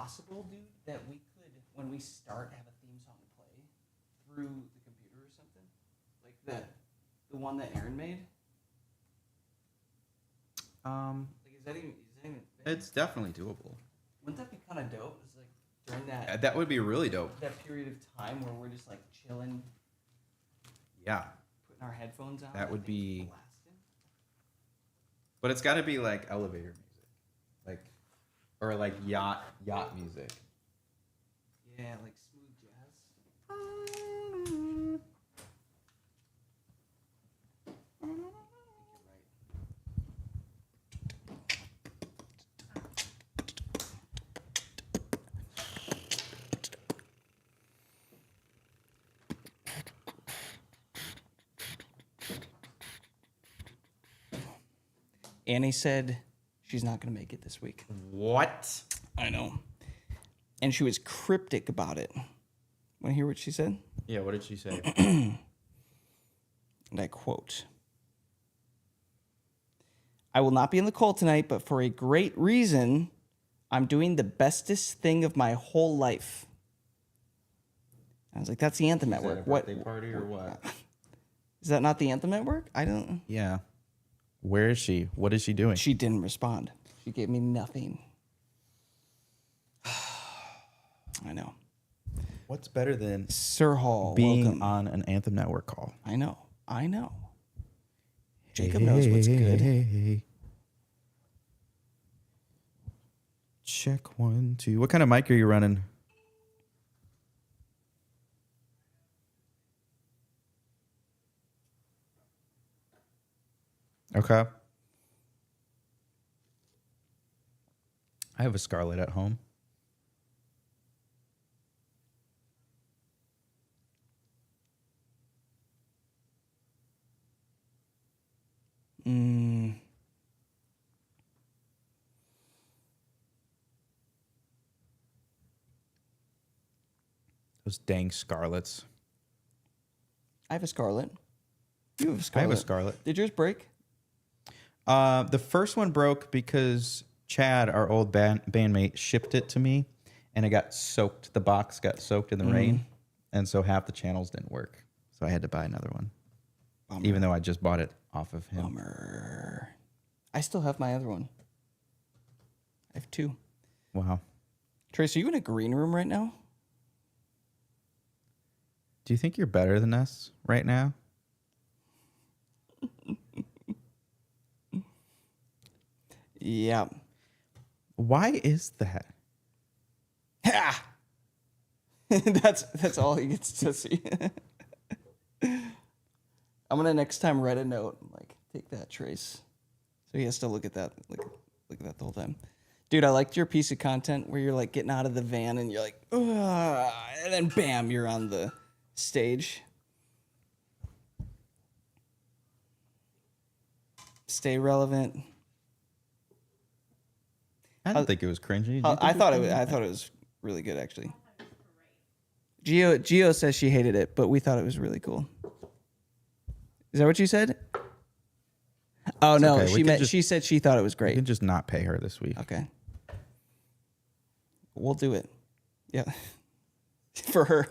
possible, dude, that we could, when we start, have a theme song play through the computer or something? Like the one that Aaron made? Like, is that even It's definitely doable. Wouldn't that be kind of dope? It's like during that That would be really dope. that period of time where we're just like chilling, Yeah. putting our headphones on. That would and things be- blasting. But it's got to be like elevator music. Like, or like yacht music. Yeah, like smooth jazz. I think you're right. Annie said she's not going to make it this week. What? I know. And she was cryptic about it. Want to hear what she said? Yeah, what did she say? And I quote, "I will not be in the call tonight, but for a great reason. I'm doing the bestest thing of my whole life." I was like, that's the Anthem Network. What party or what? is that not the Anthem Network? I don't. Yeah. Where is she? What is she doing? She didn't respond. She gave me nothing. I know. What's better than Sir Hall, being welcome. on an Anthem Network call? I know. Jacob knows what's good. Hey. Check 1, 2. What kind of mic are you running? Okay. I have a Scarlett at home. Those dang Scarletts. I have a Scarlet. You have a I Scarlet. have a Scarlett. Did yours break? The first one broke because Chad, our old bandmate, shipped it to me, and it got soaked. The box got soaked in the rain, and so half the channels didn't work. So I had to buy another one, even though I just bought it off of him. Bummer. I still have my other one. I have two. Wow. Trace, are you in a green room right now? Do you think you're better than us right now? Yeah. Why is that? Ha! That's all he gets to see. I'm gonna next time write a note like, take that, Trace. So he has to look at that, look at that the whole time. Dude, I liked your piece of content where you're like getting out of the van and you're like, ugh, and then bam, you're on the stage. Stay relevant. I didn't think it was cringy. Did you think I it thought was it. cringy? I thought it was really good, actually. Gio says she hated it, but we thought it was really cool. Is that what you said? Oh no, okay. she said she thought it was We great. can just not pay her this week. Okay, we'll do it. Yeah, for her.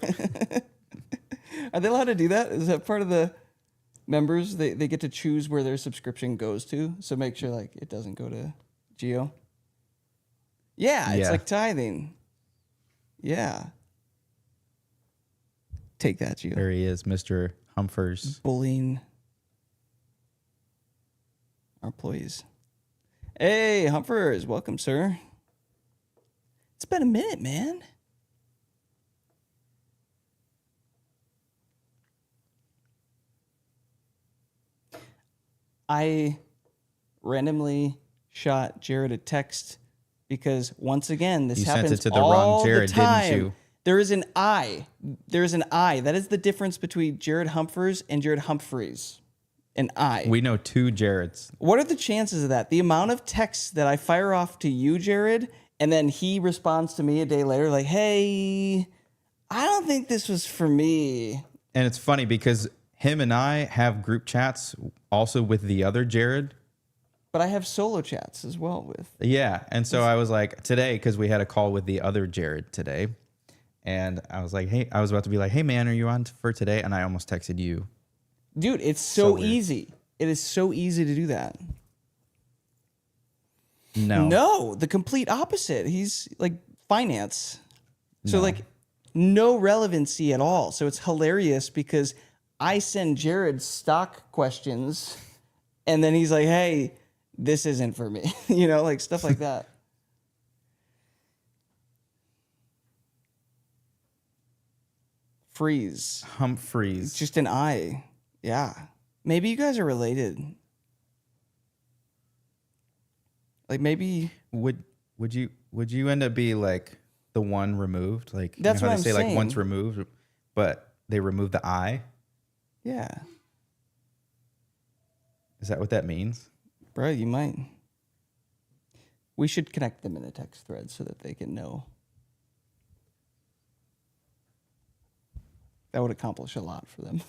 Are they allowed to do that? Is that part of the members? They get to choose where their subscription goes to. So make sure like it doesn't go to Gio. Yeah, it's Yeah. like tithing. Yeah. Take that, Gio. There he is, Mr. Humphers. Bullying our employees. Hey, Humphers, welcome, sir. It's been a minute, man. I randomly shot Jared a text because once again, this You sent happens it to the all wrong Jared, the didn't time. you? There is an I. There is an I. That is the difference between Jared Humphers and Jared Humphreys. An I. We know 2 Jareds. What are the chances of that? The amount of texts that I fire off to you, Jared, and then he responds to me a day later like, hey, I don't think this was for me. And it's funny because him and I have group chats also with the other Jared. But I have solo chats as well with. Yeah. And so I was like, today, because we had a call with the other Jared today. And I was like, hey, I was about to be like, hey, man, are you on for today? And I almost texted you. Dude, it's So so weird. easy. It is so easy to do that. No. The complete opposite. He's like finance. So No. like no relevancy at all. So it's hilarious because I send Jared stock questions and then he's like, hey, this isn't for me. Like stuff like that. Freeze. Humphreys. Just an I. Yeah. Maybe you guys are related. Like maybe Would you end up be like the one removed? Like That's how what they I'm say saying. like once removed, but they remove the I? yeah. Is that what that means? Bro, you might. We should connect them in a text thread so that they can know. That would accomplish a lot for them.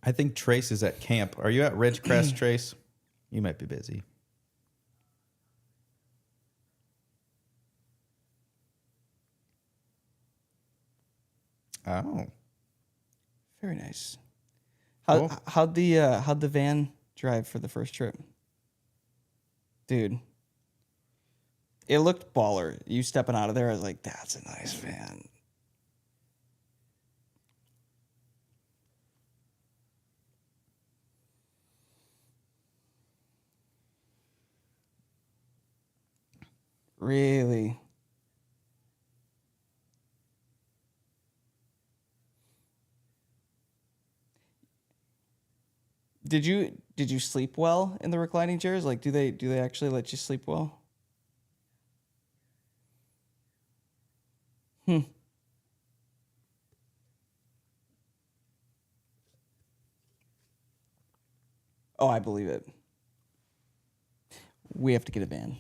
I think Trace is at camp. Are you at Ridgecrest, Trace? You might be busy. Oh. Very nice. Cool. How'd the van drive for the first trip? Dude. It looked baller. You stepping out of there, I was like, that's a nice van. Really? Did you sleep well in the reclining chairs? Like do they actually let you sleep well? Oh, I believe it. We have to get a van.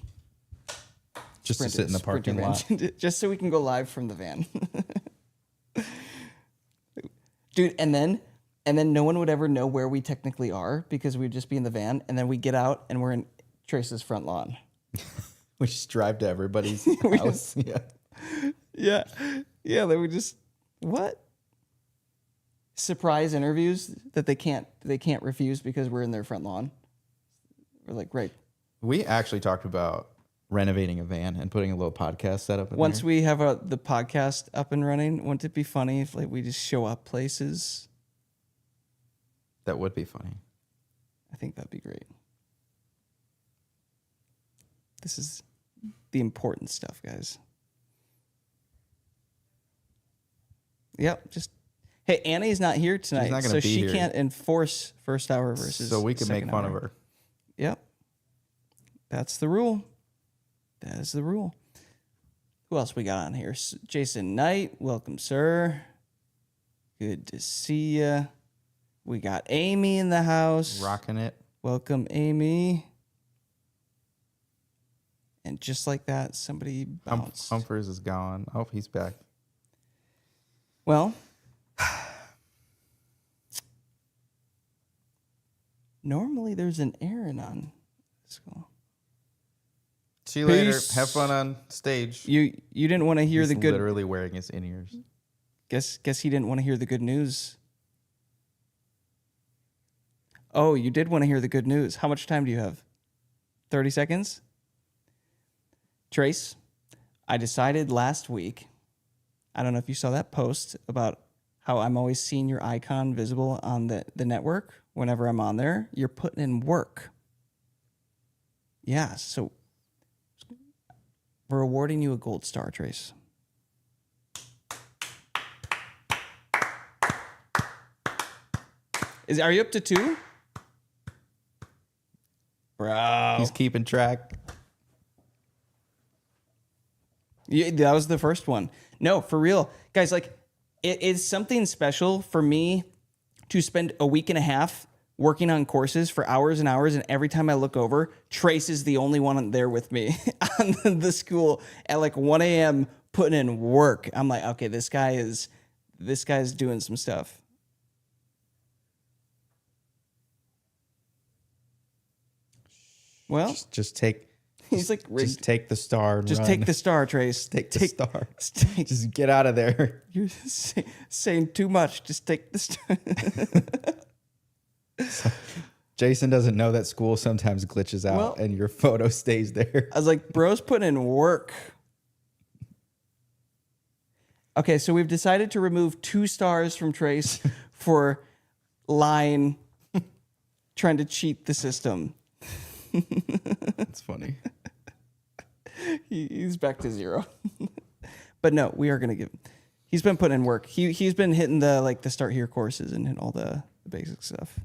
Just to sit in the parking lot. Just so we can go live from the van. Dude, and then no one would ever know where we technically are because we'd just be in the van, and then we get out and we're in Trace's front lawn. We just drive to everybody's house. Yeah. Yeah. Yeah, they would just what? Surprise interviews that they can't refuse because we're in their front lawn. We're like, right. We actually talked about renovating a van and putting a little podcast setup in Once there. we have the podcast up and running, wouldn't it be funny if like we just show up places? That would be funny. I think that'd be great. This is the important stuff, guys. Yep, just hey, Annie's not here tonight, not gonna so be she here. can't enforce first hour versus So we can make second fun hour. of her. Yep. That's the rule. That is the rule. Who else we got on here? Jason Knight, welcome, sir. Good to see ya. We got Amy in the house. Rocking it. Welcome, Amy. And just like that, somebody bounced. Humphreys is gone. Oh, he's back. Well, normally there's an Aaron on this call. See you later. Peace. Have fun on stage. You didn't want to hear He's the good. literally wearing his in-ears. Guess he didn't want to hear the good news. Oh, you did want to hear the good news. How much time do you have? 30 seconds? Trace, I decided last week, I don't know if you saw that post about how I'm always seeing your icon visible on the network whenever I'm on there. You're putting in work. Yeah, so we're awarding you a gold star, Trace. Are you up to 2? Bro. He's keeping track. Yeah, that was the first one. No, for real. Guys, like, it is something special for me to spend a week and a half working on courses for hours and hours, and every time I look over, Trace is the only one there with me on the school at like 1 a.m. putting in work. I'm like, okay, this guy's doing some stuff. Well, Just take. he's like, Just take the star. And just run. take the star, Trace. Take the star. Take, Just get out of there. you're saying too much. Just take the star. Jason doesn't know that school sometimes glitches out Well- and your photo stays there. I was like, bro's putting in work. Okay, so we've decided to remove 2 stars from Trace for lying, trying to cheat the system. That's funny. He's back to 0. But no, we are gonna give. He's been putting in work. He's been hitting the start here courses and hitting all the basic stuff.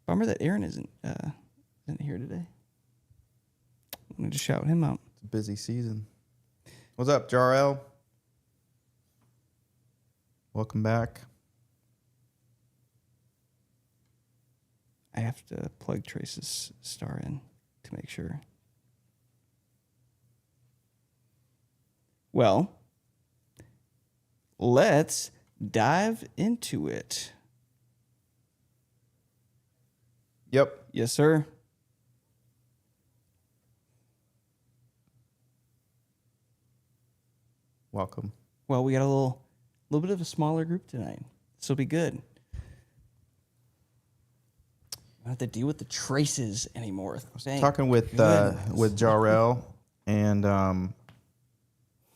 Bummer that Aaron isn't here today. I'm gonna just shout him out. It's a busy season. What's up, Jarrell? Welcome back. I have to plug Trace's star in to make sure. Well, let's dive into it. Yep. Yes, sir. Welcome. Well, we got a little bit of a smaller group tonight. This will be good. I don't have to deal with the traces anymore. Talking with goodness. Jarrell, and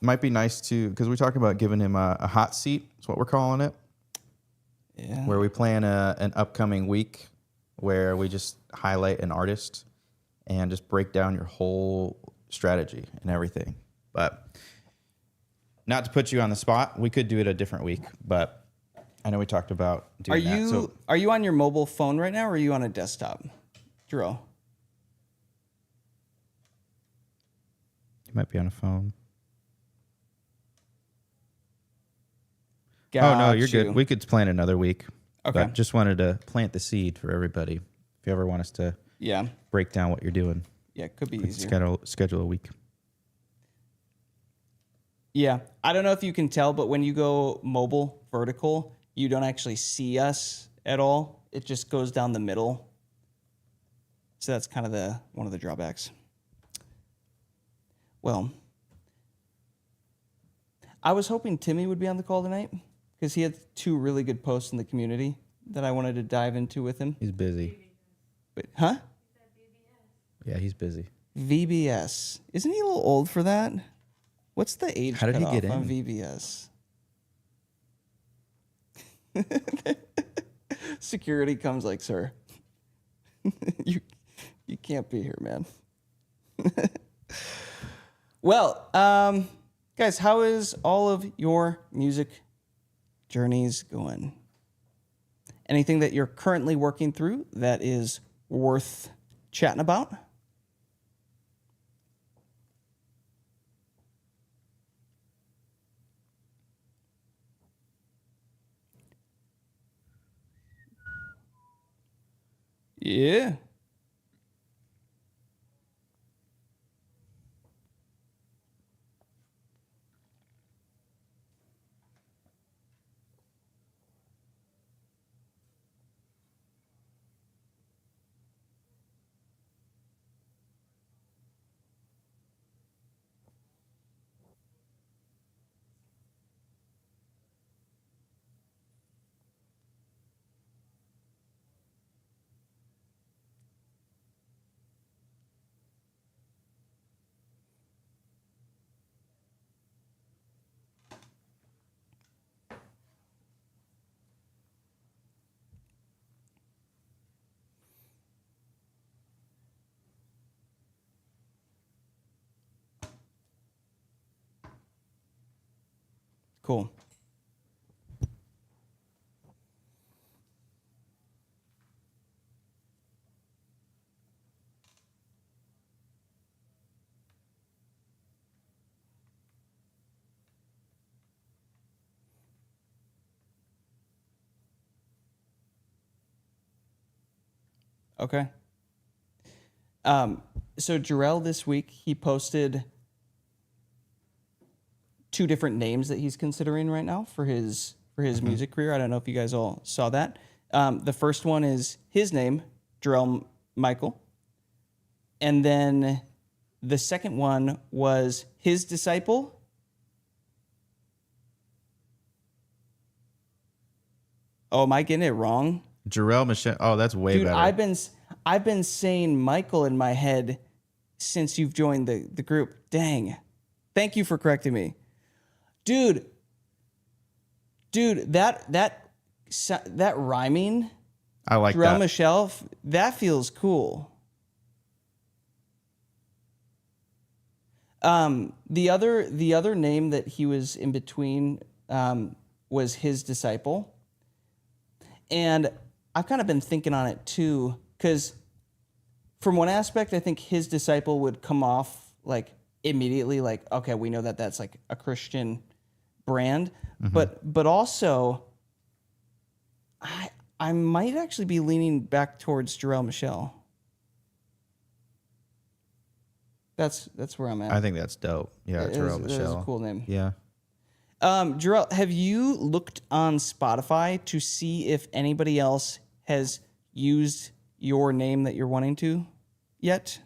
might be nice to, because we're talking about giving him a hot seat. That's what we're calling it. Yeah. Where we plan an upcoming week where we just highlight an artist and just break down your whole strategy and everything. But not to put you on the spot, we could do it a different week, but I know we talked about doing that. Are you on your mobile phone right now, or are you on a desktop, Drew? You might be on a phone. Got Oh, no, you're you. good. We could plan another week. Okay. But just wanted to plant the seed for everybody. If you ever want us to Yeah. break down what you're doing, Yeah, it could be we could easier. schedule a week. Yeah. I don't know if you can tell, but when you go mobile vertical, you don't actually see us at all. It just goes down the middle. So that's kind of one of the drawbacks. Well, I was hoping Timmy would be on the call tonight because he had 2 really good posts in the community that I wanted to dive into with him. He's busy. Wait, huh? Yeah, he's busy. VBS. Isn't he a little old for that? What's the age How did he cutoff get on in? VBS? Security comes like, sir, you can't be here, man. Well, guys, how is all of your music journeys going? Anything that you're currently working through that is worth chatting about? Yeah. Cool. Okay. So Jarrell this week, he posted 2 different names that he's considering right now for his music career. I don't know if you guys all saw that. The first one is his name, Jarrell Michael. And then the second one was His Disciple. Oh, am I getting it wrong? Jarrell Michelle. Oh, that's way Dude, better. I've been saying Michael in my head since you've joined the group. Dang. Thank you for correcting me. Dude, that rhyming, I like Jarrell that. Michelle, that feels cool. The other name that he was in between was His Disciple. And I've kind of been thinking on it too, because from one aspect, I think His Disciple would come off like immediately, like, okay, we know that that's like a Christian brand, but also I might actually be leaning back towards Jarrell Michelle. That's where I'm at. I think that's dope. Yeah, Jarrell That is Michelle. a cool name. Yeah. Jarrell, have you looked on Spotify to see if anybody else has used your name that you're wanting to yet?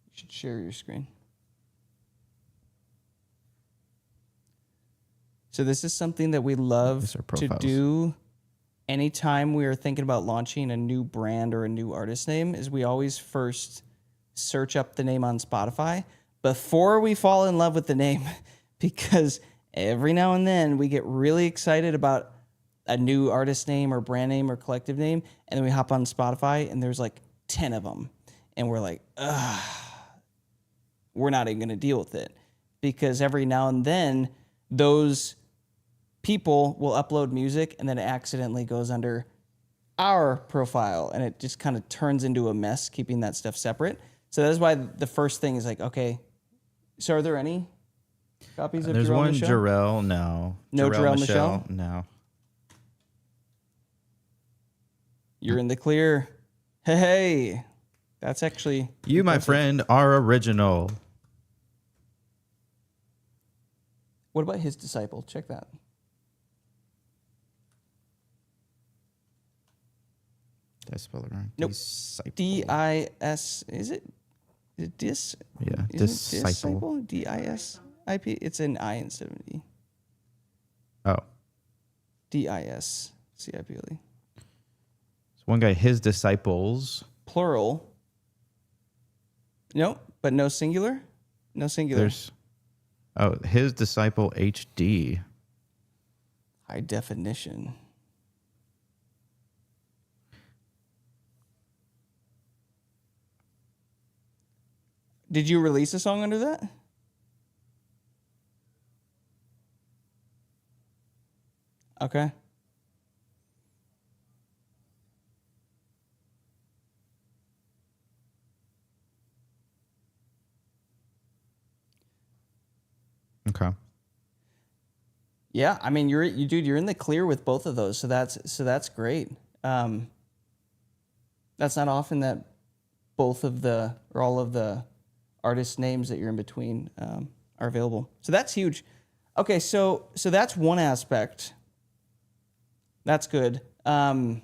You should share your screen. So this is something that we love These are to profiles. do anytime we are thinking about launching a new brand or a new artist name, is we always first search up the name on Spotify before we fall in love with the name, because every now and then we get really excited about a new artist name or brand name or collective name, and then we hop on Spotify and there's like 10 of them, and we're like, ugh, we're not even going to deal with it, because every now and then those people will upload music and then it accidentally goes under our profile, and it just kind of turns into a mess keeping that stuff separate. So that's why the first thing is like, okay, so are there any copies of There's Jarrell one Michelle? Jarrell. No. No Jarrell Michelle? No. You're in the clear. Hey, that's actually You, my impressive. friend, are original. What about His Disciple? Check that. Did I spell it wrong? Nope. Disciple. D-I-S, is it? Is it dis? Yeah, Isn't it disciple. D-I-S-I-P? It's an I instead of an E. Oh. D-I-S-C-I-P-L-E. So one guy, his disciples. Plural. No, but no singular? No singular. There's his disciple HD. High definition. Did you release a song under that? Okay. Okay. Yeah, I mean you're in the clear with both of those, so that's great. That's not often that both of the or all of the artist names that you're in between are available. So that's huge. Okay, so that's one aspect. That's good. Was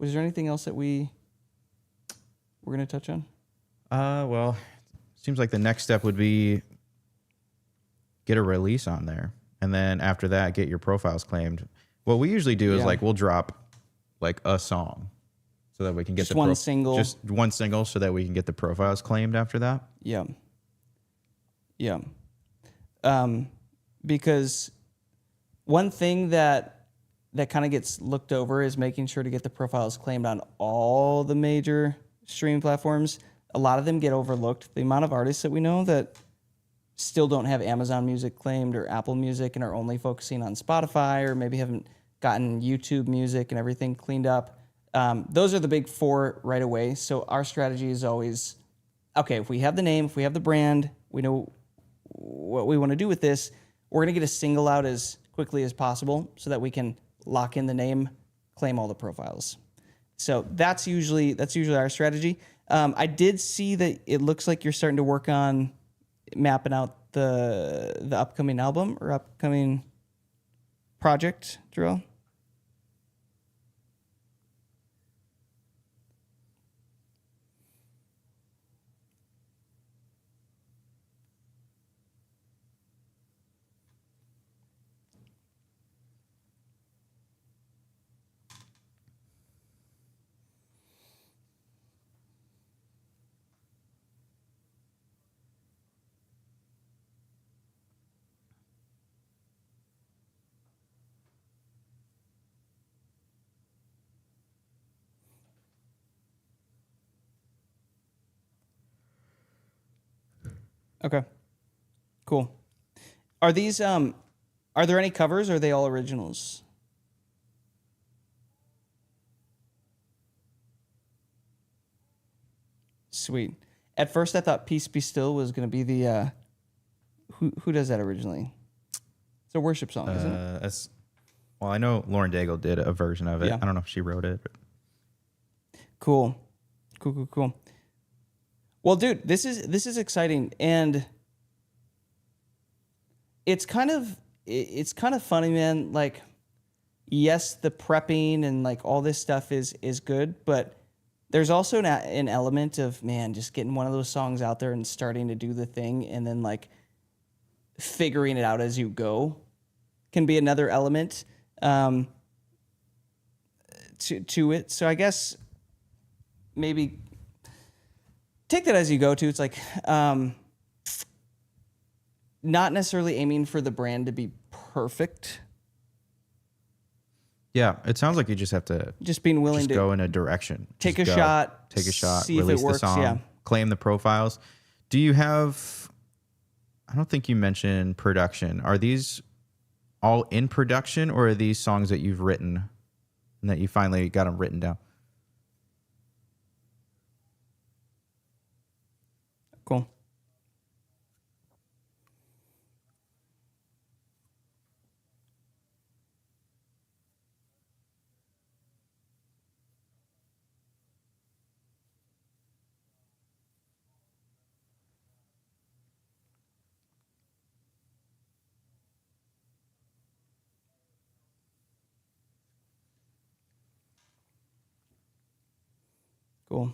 there anything else that we're going to touch on? Well, seems like the next step would be get a release on there, and then after that, get your profiles claimed. What we usually do is like we'll drop like a song, so that we can get Just one single. just one single, so that we can get the profiles claimed after that. Yeah. Yeah. Because one thing that kind of gets looked over is making sure to get the profiles claimed on all the major streaming platforms. A lot of them get overlooked. The amount of artists that we know that still don't have Amazon Music claimed or Apple Music and are only focusing on Spotify, or maybe haven't gotten YouTube music and everything cleaned up. Those are the big four right away. So our strategy is always, okay, if we have the name, if we have the brand, we know what we want to do with this, we're going to get a single out as quickly as possible so that we can lock in the name, claim all the profiles. So that's usually our strategy. I did see that it looks like you're starting to work on mapping out the upcoming album or upcoming project, Drew. Okay. Cool. Are these are there any covers or are they all originals? Sweet. At first I thought Peace Be Still was going to be the who does that originally? It's a worship song, isn't it? Well, I know Lauren Daigle did a version of it. Yeah. I don't know if she wrote it. But. Cool. Well, dude, this is exciting, and it's kind of funny, man. Like, yes, the prepping and like all this stuff is good, but there's also an element of, man, just getting one of those songs out there and starting to do the thing, and then like figuring it out as you go can be another element to it. So I guess maybe take that as you go too. It's like not necessarily aiming for the brand to be perfect. Yeah, it sounds like you just have to just being willing just to go in a direction. Take a shot, see release if it works, the song, yeah. claim the profiles. Do you have, I don't think you mentioned production. Are these all in production, or are these songs that you've written and that you finally got them written down? Cool. Cool.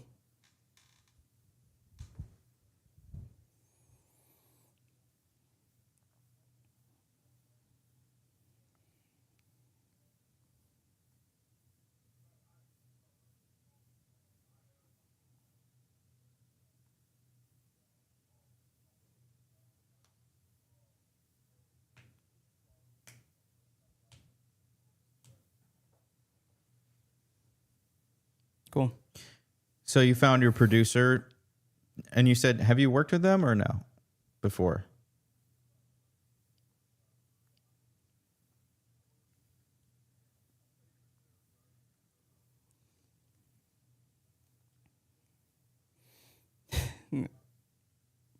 Cool. So you found your producer, and you said, have you worked with them or no before?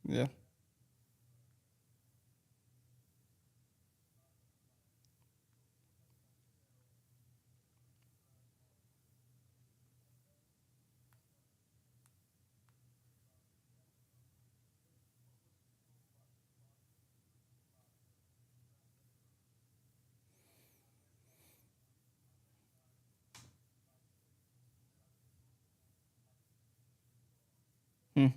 Yeah. Hmm.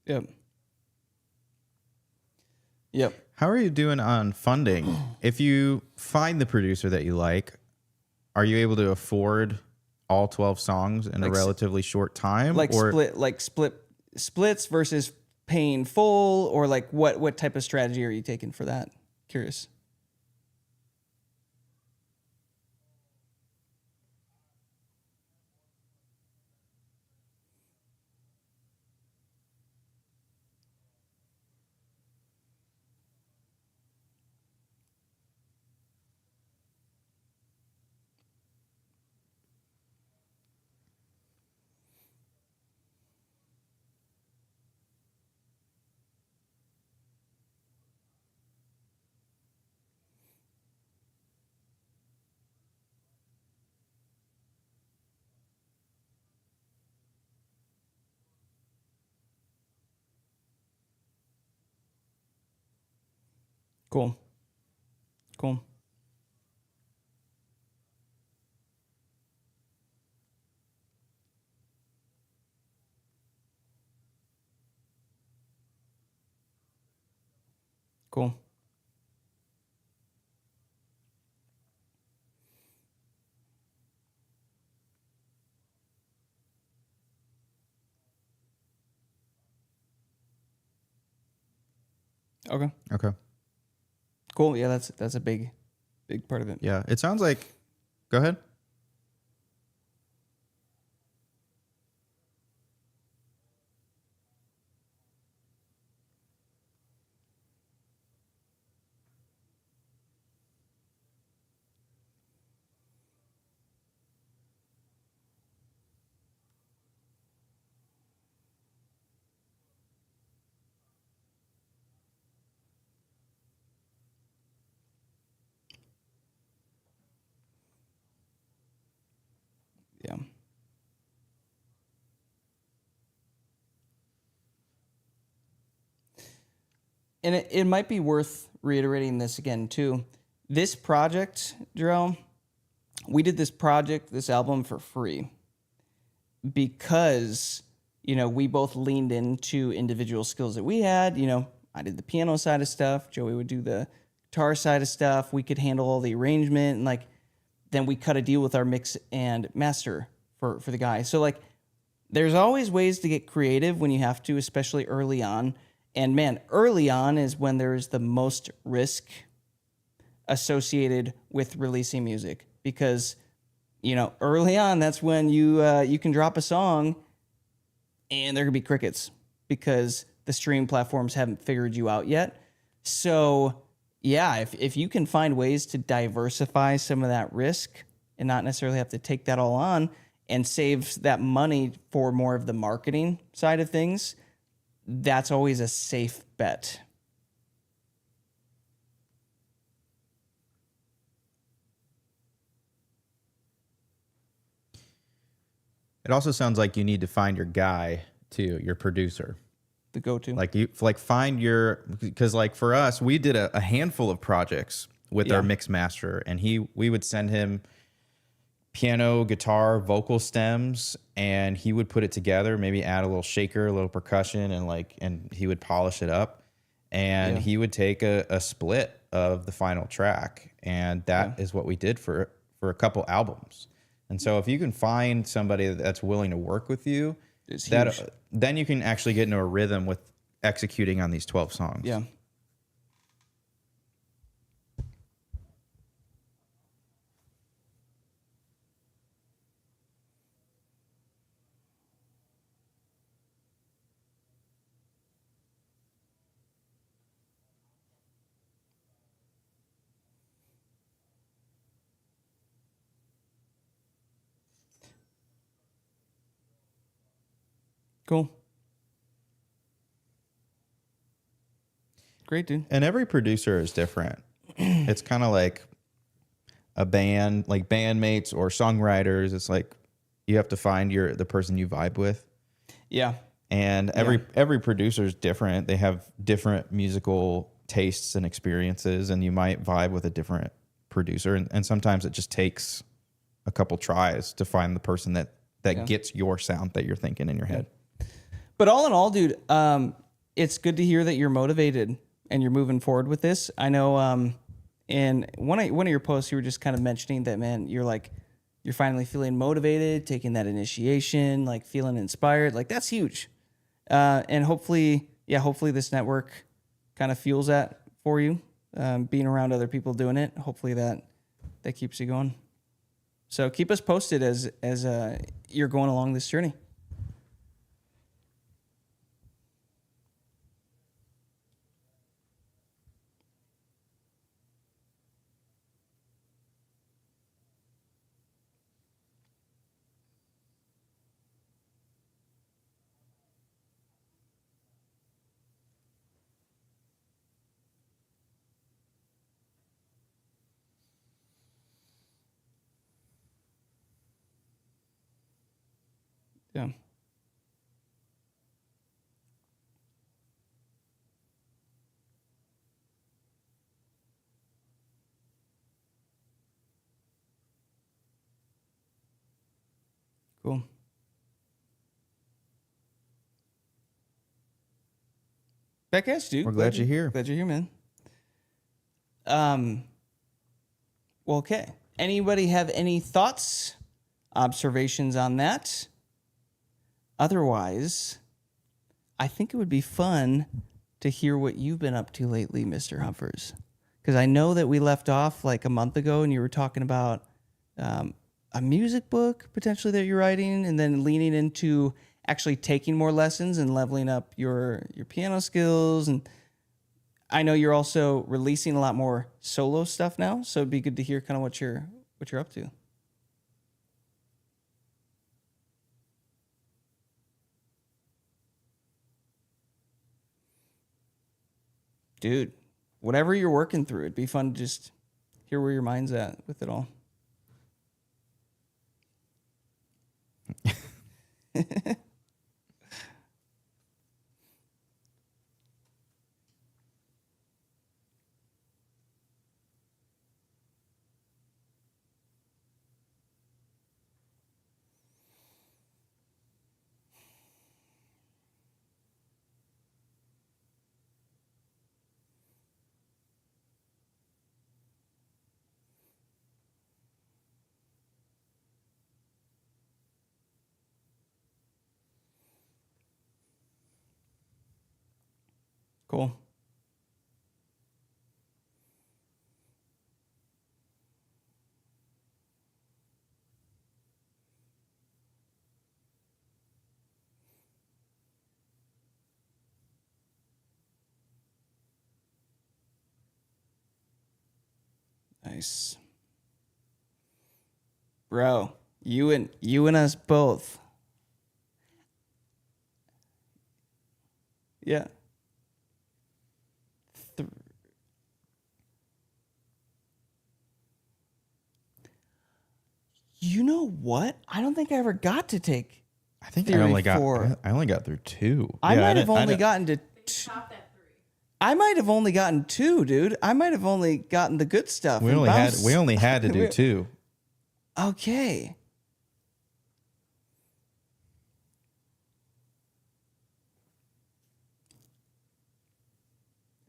Yep. Yep. How are you doing on funding? If you find the producer that you like, are you able to afford all 12 songs in a relatively short time, Like or splits versus paying full, or like what type of strategy are you taking for that? Curious. Cool. Cool. Cool. Okay. okay. Cool. Yeah, that's a big part of it. Yeah, it sounds like. Go ahead. Yeah. And it might be worth reiterating this again too. This project, Jarrell, we did this album for free because, we both leaned into individual skills that we had. I did the piano side of stuff. Joey would do the guitar side of stuff. We could handle all the arrangement, and then we cut a deal with our mix and master for the guy. So there's always ways to get creative when you have to, especially early on. And man, early on is when there's the most risk associated with releasing music, because early on, that's when you can drop a song and there could be crickets because the streaming platforms haven't figured you out yet. So yeah, if you can find ways to diversify some of that risk and not necessarily have to take that all on, and save that money for more of the marketing side of things, that's always a safe bet. It also sounds like you need to find your guy too, your producer. The go-to. Find your, because for us, we did a handful of projects with our mix master, and we would send him piano, guitar, vocal stems, and he would put it together, maybe add a little shaker, a little percussion, and he would polish it up, and he would take a split of the final track, and that is what we did for a couple albums. And so if you can find somebody that's willing to work with you, then you can actually get into a rhythm with executing on these 12 songs. Yeah. Cool. Great, dude. And every producer is different. It's kind of like a band, like bandmates or songwriters. It's like you have to find the person you vibe with. Yeah. And every producer is different. They have different musical tastes and experiences, and you might vibe with a different producer. And sometimes it just takes a couple tries to find the person that gets your sound that you're thinking in your head. But all in all, dude, it's good to hear that you're motivated and you're moving forward with this. I know in one of your posts, you were just kind of mentioning that, man, you're you're finally feeling motivated, taking that initiation, like feeling inspired. Like that's huge. And hopefully this network kind of fuels that for you. Being around other people doing it, hopefully that keeps you going. So keep us posted as you're going along this journey. Yeah. Cool. Back at you, dude. We're glad you're here. Glad you're here, man. Well, okay. Anybody have any thoughts, observations on that? Otherwise, I think it would be fun to hear what you've been up to lately, Mr. Humphers. Because I know that we left off like a month ago and you were talking about a music book potentially that you're writing and then leaning into actually taking more lessons and leveling up your piano skills. And I know you're also releasing a lot more solo stuff now. So it'd be good to hear kind of what you're up to. Dude, whatever you're working through, it'd be fun to just hear where your mind's at with it all. Cool. Nice. Bro, you and us both. Yeah. You know what? I don't think I ever got to take. I think Theory I only got four. I only got through 2. I Yeah, might have only didn't- gotten to. Stopped at 3. I might have only gotten 2, dude. I might have only gotten the good stuff. We and only had bounced. we only had to do 2. Okay.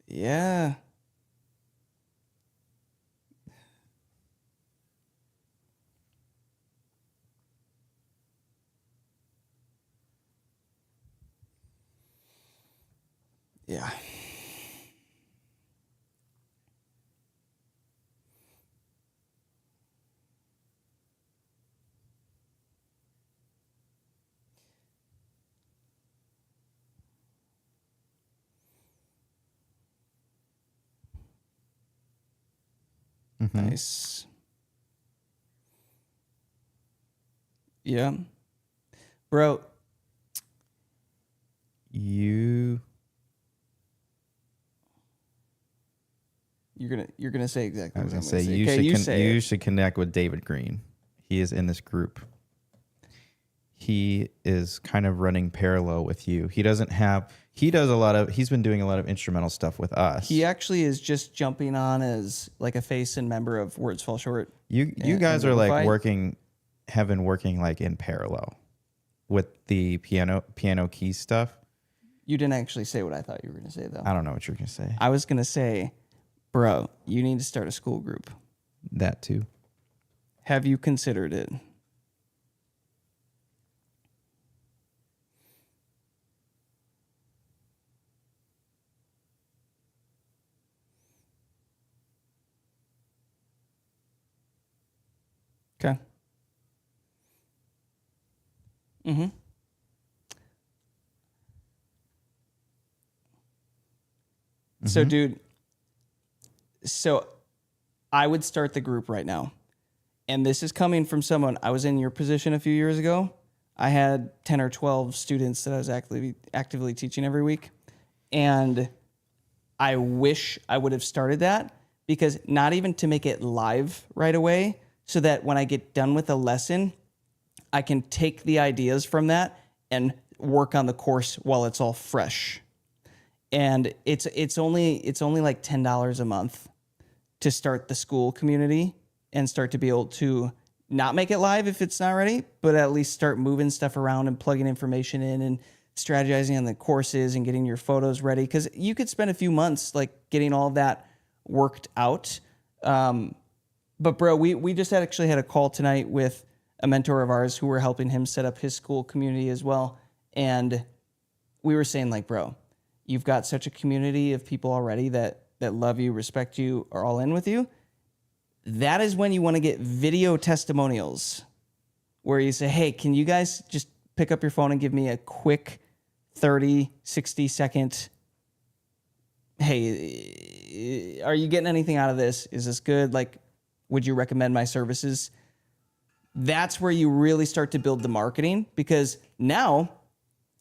Yeah. Yeah. Nice. Yeah. Bro, You you're gonna say exactly I what was I'm gonna say gonna you say. should Okay, you say you it. should connect with David Green. He is in this group. He is kind of running parallel with you. He's been doing a lot of instrumental stuff with us. He actually is just jumping on as like a face and member of Words Fall Short. You and guys are like Amplify. have been working like in parallel with the piano key stuff. You didn't actually say what I thought you were gonna say though. I don't know what you're gonna say. I was gonna say, bro, you need to start a school group. That too. Have you considered it? Okay. Mm-hmm. So, dude, I would start the group right now. And this is coming from someone, I was in your position a few years ago. I had 10 or 12 students that I was actively teaching every week. And I wish I would have started that, because not even to make it live right away, so that when I get done with a lesson, I can take the ideas from that and work on the course while it's all fresh. And it's only like $10 a month to start the school community and start to be able to not make it live if it's not ready, but at least start moving stuff around and plugging information in and strategizing on the courses and getting your photos ready. Because you could spend a few months like getting all of that worked out. But bro, we just actually had a call tonight with a mentor of ours who were helping him set up his school community as well. And we were saying like, bro, you've got such a community of people already that love you, respect you, are all in with you. That is when you want to get video testimonials where you say, hey, can you guys just pick up your phone and give me a quick 30, 60 second, hey, are you getting anything out of this? Is this good? Like, would you recommend my services? That's where you really start to build the marketing, because now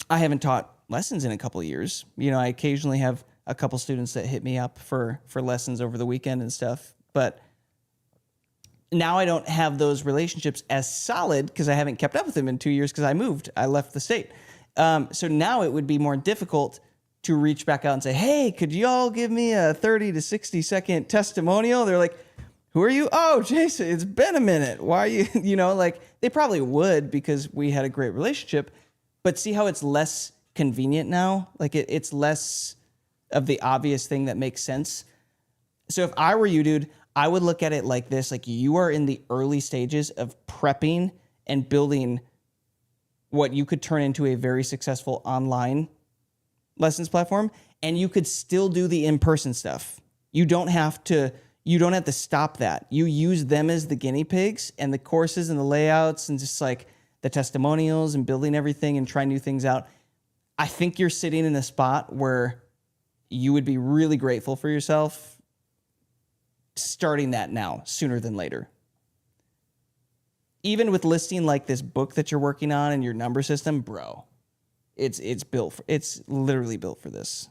I haven't taught lessons in a couple of years. You know, I occasionally have a couple students that hit me up for lessons over the weekend and stuff, but now I don't have those relationships as solid because I haven't kept up with them in 2 years because I moved. I left the state. So now it would be more difficult to reach back out and say, hey, could you all give me a 30 to 60 second testimonial? They're like, who are you? Oh, Jason, it's been a minute. Why are you, like they probably would because we had a great relationship, but see how it's less convenient now? Like it's less of the obvious thing that makes sense. So if I were you, dude, I would look at it like this, like you are in the early stages of prepping and building what you could turn into a very successful online lessons platform, and you could still do the in-person stuff. You don't have to stop that. You use them as the guinea pigs, and the courses and the layouts and just like the testimonials and building everything and trying new things out. I think you're sitting in a spot where you would be really grateful for yourself starting that now sooner than later. Even with listing like this book that you're working on and your number system, bro, it's literally built for this.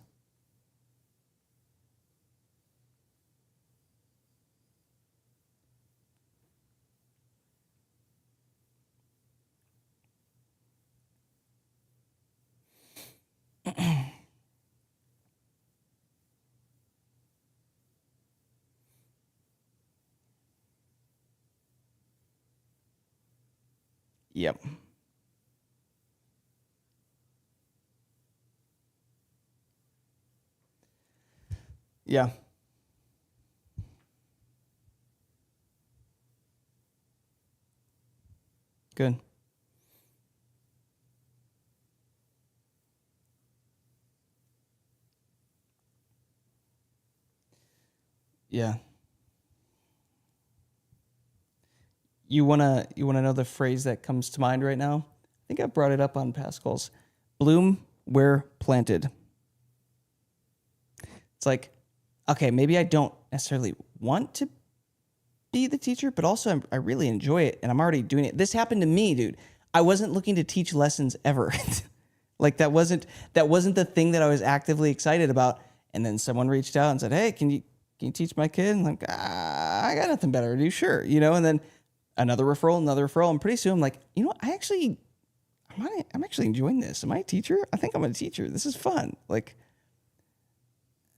Yep. Yeah. Good. Yeah. You wanna know the phrase that comes to mind right now? I think I brought it up on past calls. Bloom where planted. It's like, okay, maybe I don't necessarily want to be the teacher, but also I really enjoy it and I'm already doing it. This happened to me, dude. I wasn't looking to teach lessons ever. Like that wasn't the thing that I was actively excited about. And then someone reached out and said, hey, can you teach my kid? And I'm like, I got nothing better to do, sure. And then another referral. And pretty soon I'm like, I'm actually enjoying this. Am I a teacher? I think I'm a teacher. This is fun. Like,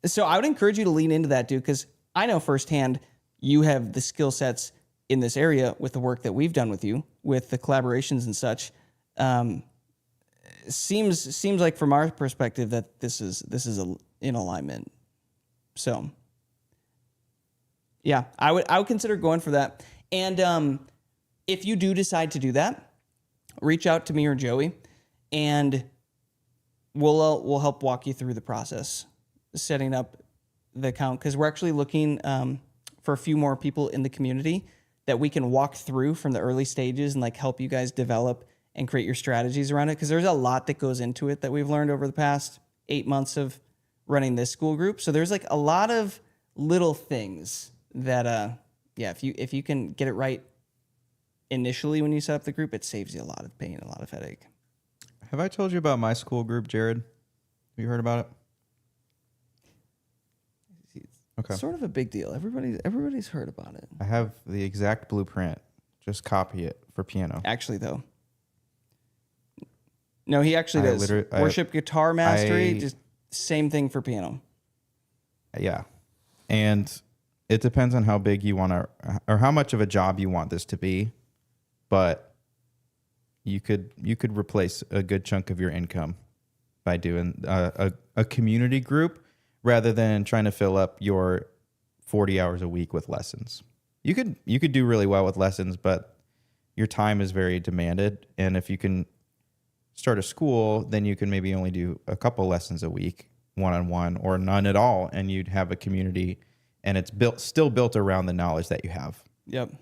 so I would encourage you to lean into that, dude, because I know firsthand you have the skill sets in this area with the work that we've done with you, with the collaborations and such. Seems like from our perspective that this is in alignment. So yeah, I would consider going for that. And if you do decide to do that, reach out to me or Joey, and we'll help walk you through the process, setting up the account, because we're actually looking for a few more people in the community that we can walk through from the early stages and like help you guys develop and create your strategies around it. Because there's a lot that goes into it that we've learned over the past 8 months of running this school group. So there's like a lot of little things that, if you can get it right initially when you set up the group, it saves you a lot of pain, a lot of headache. Have I told you about my school group, Jared? Have you heard about it? Okay. It's sort of a big deal. Everybody's heard about it. I have the exact blueprint. Just copy it for piano. Actually, though. No, he actually does. Worship guitar mastery, just same thing for piano. Yeah. And it depends on how big you want to, or how much of a job you want this to be. But you could replace a good chunk of your income by doing a community group rather than trying to fill up your 40 hours a week with lessons. You could do really well with lessons, but your time is very demanded. And if you can start a school, then you can maybe only do a couple lessons a week, one-on-one, or none at all, and you'd have a community, and it's still built around the knowledge that you have. Yep.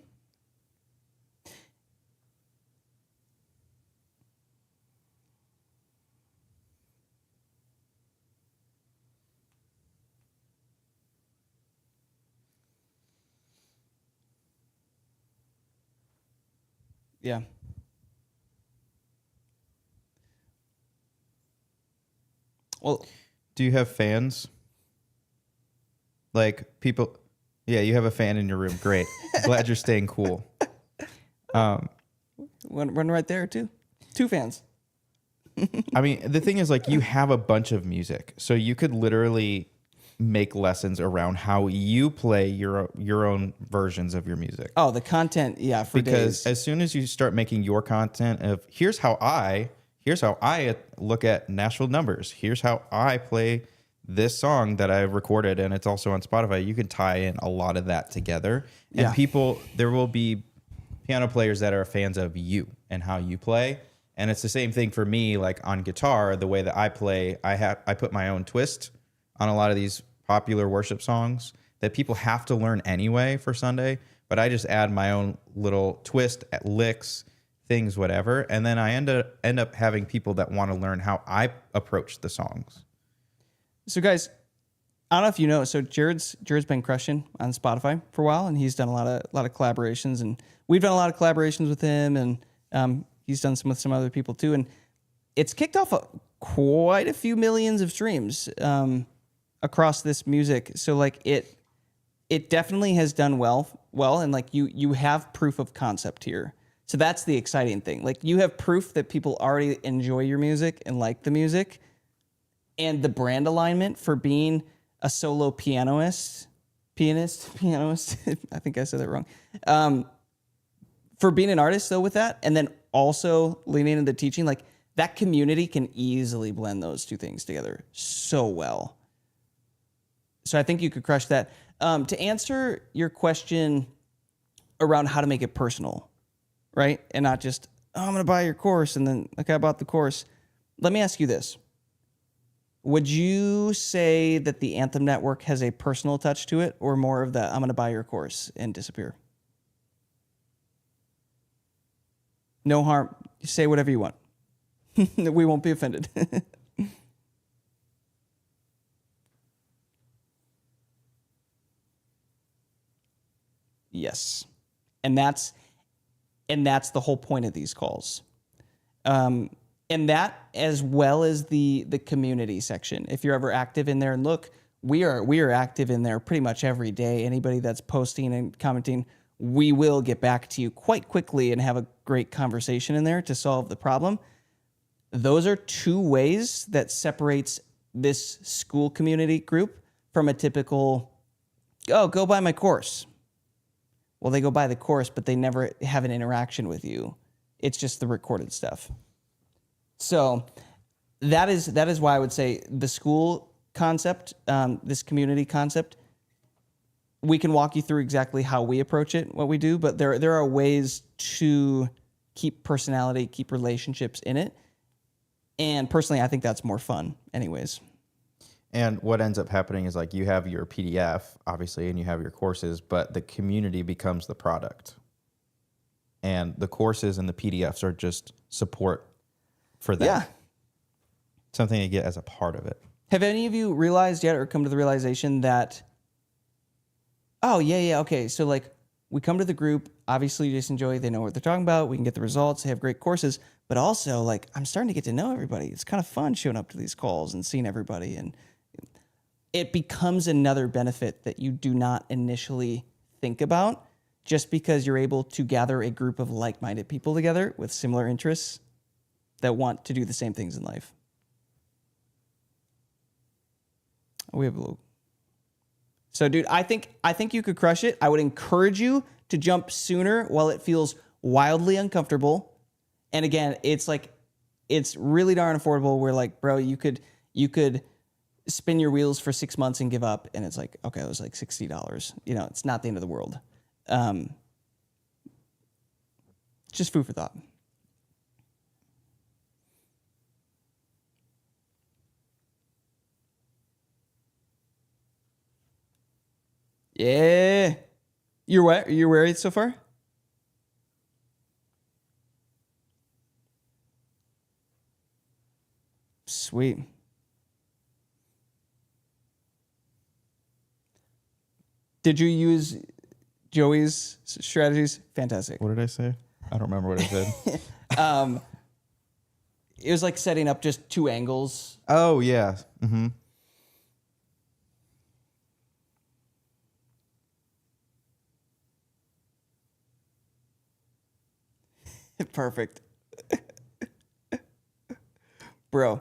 Yeah. Well, do you have fans? Like people, yeah, you have a fan in your room. Great. Glad you're staying cool. One right there too. 2 fans. I mean, the thing is, like, you have a bunch of music, so you could literally make lessons around how you play your own versions of your music. Oh, the content, yeah, for because days. As soon as you start making your content of here's how I look at Nashville numbers, here's how I play this song that I recorded and it's also on Spotify, you can tie in a lot of that together. And there will be piano players that are fans of you and how you play. And it's the same thing for me, like on guitar, the way that I play, I put my own twist on a lot of these popular worship songs that people have to learn anyway for Sunday, but I just add my own little twist at licks, things, whatever. And then I end up having people that want to learn how I approach the songs. So guys, I don't know if you know, so Jared's been crushing on Spotify for a while, and he's done a lot of collaborations, and we've done a lot of collaborations with him, and he's done some with some other people too, and it's kicked off quite a few millions of streams across this music. So like it definitely has done well, and like you have proof of concept here. So that's the exciting thing. Like you have proof that people already enjoy your music and like the music, and the brand alignment for being a solo pianist. I think I said that wrong. For being an artist though with that, and then also leaning into teaching, like that community can easily blend those two things together so well. So I think you could crush that. To answer your question around how to make it personal, right? And not just, oh, I'm going to buy your course and then, okay, I bought the course. Let me ask you this. Would you say that the Anthem Network has a personal touch to it, or more of the, I'm going to buy your course and disappear? No harm. Say whatever you want. We won't be offended. Yes. And that's the whole point of these calls. And that, as well as the community section. If you're ever active in there, and look, we are active in there pretty much every day. Anybody that's posting and commenting, we will get back to you quite quickly and have a great conversation in there to solve the problem. Those are 2 ways that separates this school community group from a typical, oh, go buy my course. Well, they go buy the course, but they never have an interaction with you. It's just the recorded stuff. So that is why I would say the school concept, this community concept, we can walk you through exactly how we approach it, what we do, but there are ways to keep personality, keep relationships in it. And personally, I think that's more fun anyways. And what ends up happening is like you have your PDF, obviously, and you have your courses, but the community becomes the product. and the courses and the PDFs are just support for that. Yeah. Something you get as a part of it. Have any of you realized yet or come to the realization that, oh, yeah, okay, so like we come to the group, obviously Jason Joey, they know what they're talking about, we can get the results, they have great courses, but also like I'm starting to get to know everybody. It's kind of fun showing up to these calls and seeing everybody, and it becomes another benefit that you do not initially think about just because you're able to gather a group of like-minded people together with similar interests that want to do the same things in life. We have a little. So, dude, I think you could crush it. I would encourage you to jump sooner while it feels wildly uncomfortable. And again, it's really darn affordable. Where like, bro, you could spin your wheels for 6 months and give up, and it's like, okay, it was like $60. You know, it's not the end of the world. Just food for thought. Yeah. You're what? You're worried so far? Sweet. Did you use Joey's strategies? Fantastic. What did I say? I don't remember what I said. It was like setting up just two angles. Oh, yeah. Mm-hmm. Perfect. Bro.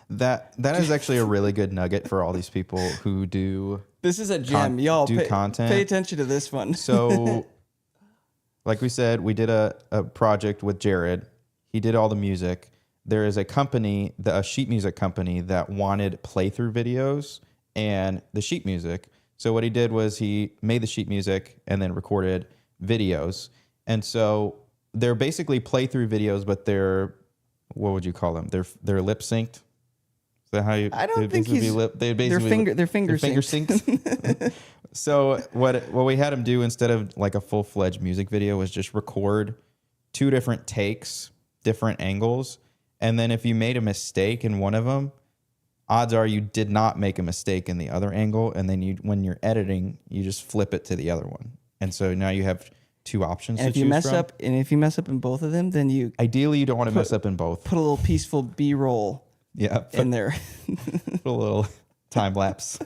That is actually a really good nugget for all these people who do. This is a gem. Y'all content. Pay attention to this one. So, like we said, we did a project with Jared. He did all the music. There is a company, a sheet music company, that wanted playthrough videos and the sheet music. So what he did was he made the sheet music and then recorded videos. And so they're basically playthrough videos, but they're, what would you call them? They're lip synced. Is that how you? I don't think he's. They're finger synced. So what we had him do instead of like a full-fledged music video was just record 2 different takes, different angles, and then if you made a mistake in one of them, odds are you did not make a mistake in the other angle, and then when you're editing, you just flip it to the other one, and so now you have 2 options. And if you mess up in both of them, then you ideally you don't want to mess up in both. Put a little peaceful B-roll. Yeah, in there. Put a little time lapse.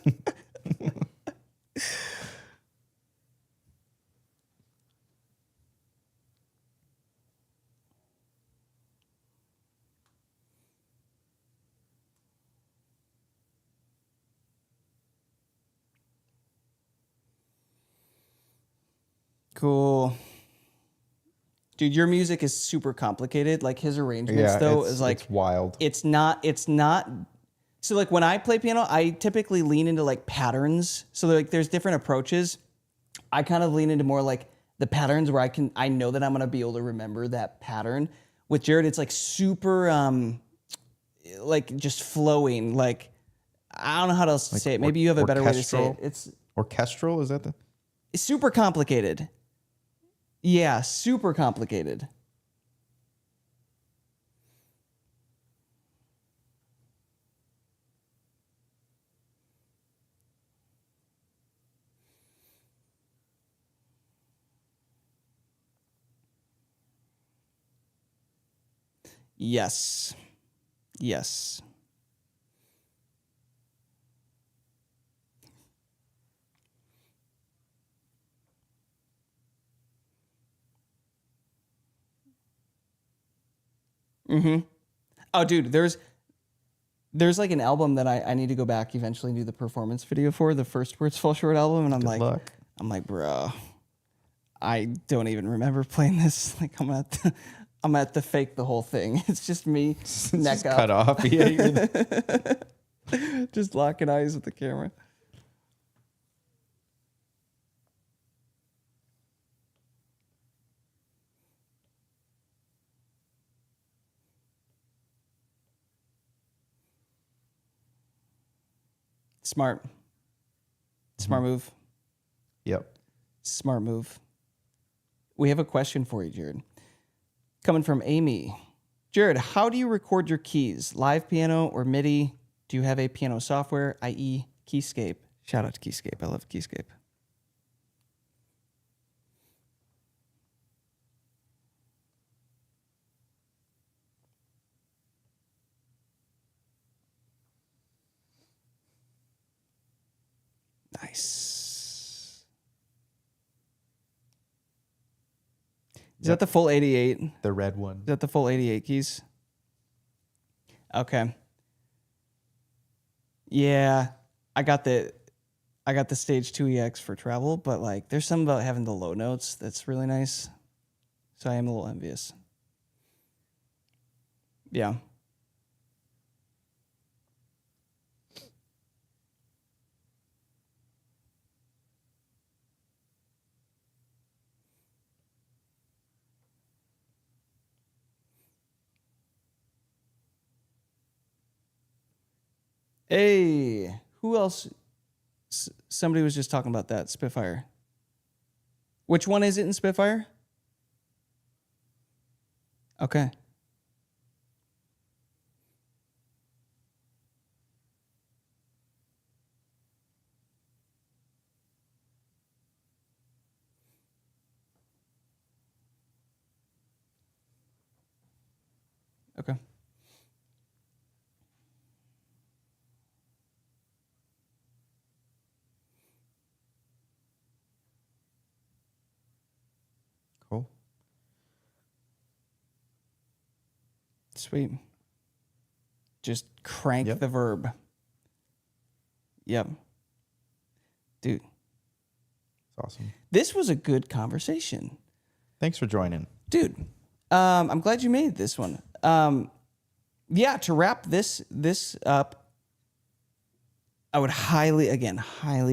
Cool. Dude, your music is super complicated. Like his arrangements is like it's wild. It's not so like when I play piano, I typically lean into like patterns. So like there's different approaches. I kind of lean into more like the patterns where I know that I'm gonna be able to remember that pattern. With Jared, it's like super like just flowing. Like I don't know how else to say it. Maybe you have a better way to say it. It's orchestral, is that the? It's super complicated. Yeah, super complicated. Yes. Yes. Mm-hmm. Oh, dude, there's like an album that I need to go back eventually and do the performance video for, the First Words Fall Short album, and I'm like, bro, I don't even remember playing this. Like I'm at the fake the whole thing. It's just me neck up, cut off. Yeah, just locking eyes with the camera. Smart move. Yep. Smart move. We have a question for you, Jared. Coming from Amy. Jared, how do you record your keys? Live piano or MIDI? Do you have a piano software, i.e. Keyscape? Shout out to Keyscape. I love Keyscape. Nice. Is that the full 88? The red one. Is that the full 88 keys? Okay. Yeah, I got the Stage 2EX for travel, but like there's something about having the low notes that's really nice. So I am a little envious. Yeah. Hey, who else? Somebody was just talking about that Spitfire. Which one is it in Spitfire? Okay. Okay. Cool. Sweet. Just crank the verb. Yep. Dude. It's awesome. This was a good conversation. Thanks for joining. Dude, I'm glad you made this one. Yeah, to wrap this up, I would highly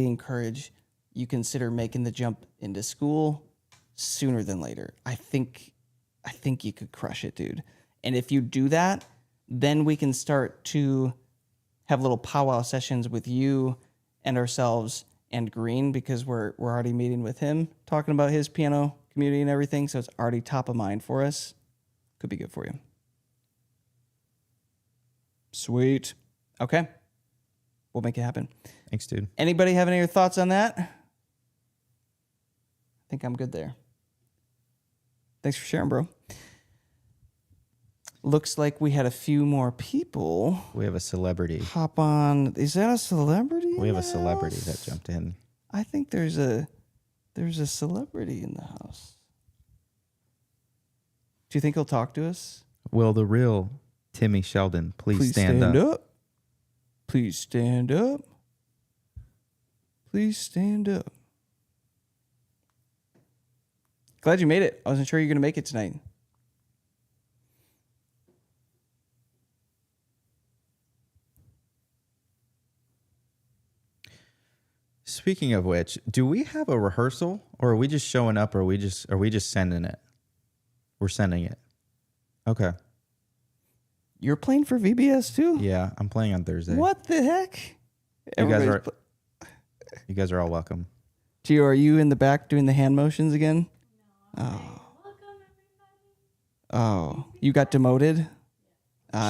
encourage you consider making the jump into school sooner than later. I think you could crush it, dude. And if you do that, then we can start to have little powwow sessions with you and ourselves and Green, because we're already meeting with him, talking about his piano community and everything. So it's already top of mind for us. Could be good for you. Sweet. Okay. We'll make it happen. Thanks, dude. Anybody have any other thoughts on that? I think I'm good there. Thanks for sharing, bro. Looks like we had a few more people We have a celebrity. hop on. Is that a celebrity? We in have a the celebrity house? that jumped in. I think there's a celebrity in the house. Do you think he'll talk to us? Will the real Timmy Sheldon please stand up? Please stand up. Please stand up. Glad you made it. I wasn't sure you were going to make it tonight. Speaking of which, do we have a rehearsal, or are we just showing up, or are we just sending it? We're sending it. Okay. You're playing for VBS too? Yeah, I'm playing on Thursday. What the heck? You guys are Everybody's you guys are all welcome. Gio, are you in the back doing the hand motions again? Oh. Oh, you got demoted?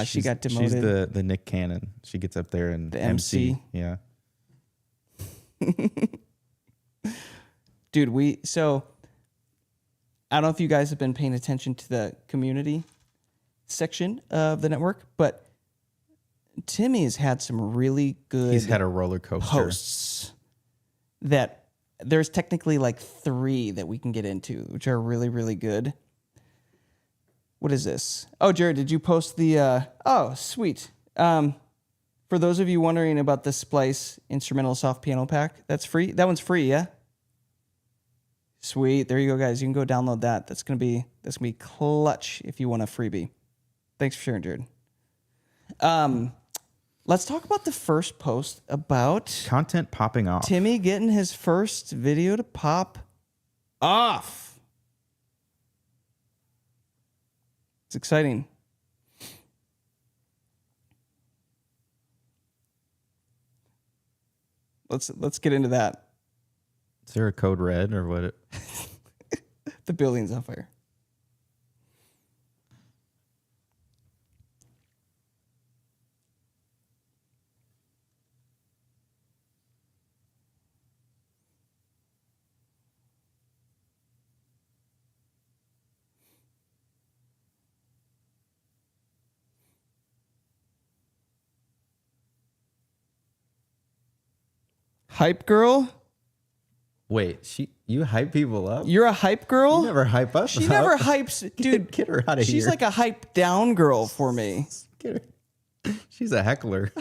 She got demoted. She's the Nick Cannon. She gets up there and The MC. Yeah. Dude, so I don't know if you guys have been paying attention to the community section of the network, but Timmy has had some really good He's had a roller coaster. posts that there's technically like 3 that we can get into, which are really, really good. What is this? Oh, Jared, did you post the oh, sweet. For those of you wondering about the Splice instrumental soft piano pack, that's free. That one's free, yeah? Sweet. There you go, guys. You can go download that. That's gonna be clutch if you want a freebie. Thanks for sharing, Jared. Let's talk about the first post about Content popping off. Timmy getting his first video to pop off. It's exciting. Let's get into that. Is there a code red or what? The building's on fire. Hype girl? Wait, you hype people up? You're a hype girl? You never hype us She up. never hypes, dude. Get her out of here. She's like a hype down girl for me. Get her. She's a heckler.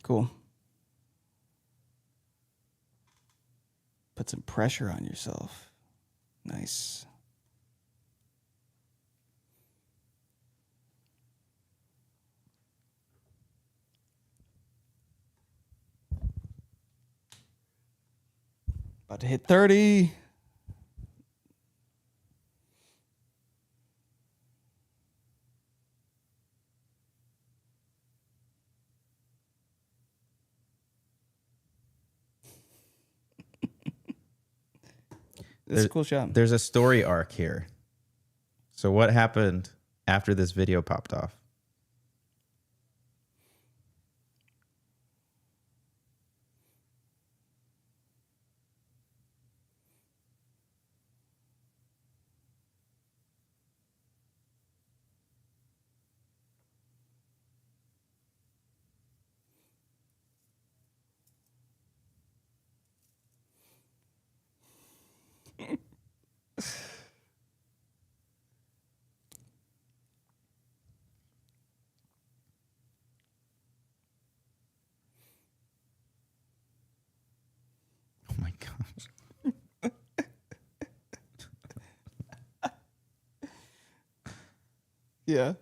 Cool. Put some pressure on yourself. Nice. About to hit 30. This is a cool shot. There's a story arc here. So what happened after this video popped off? Oh my gosh. Yeah.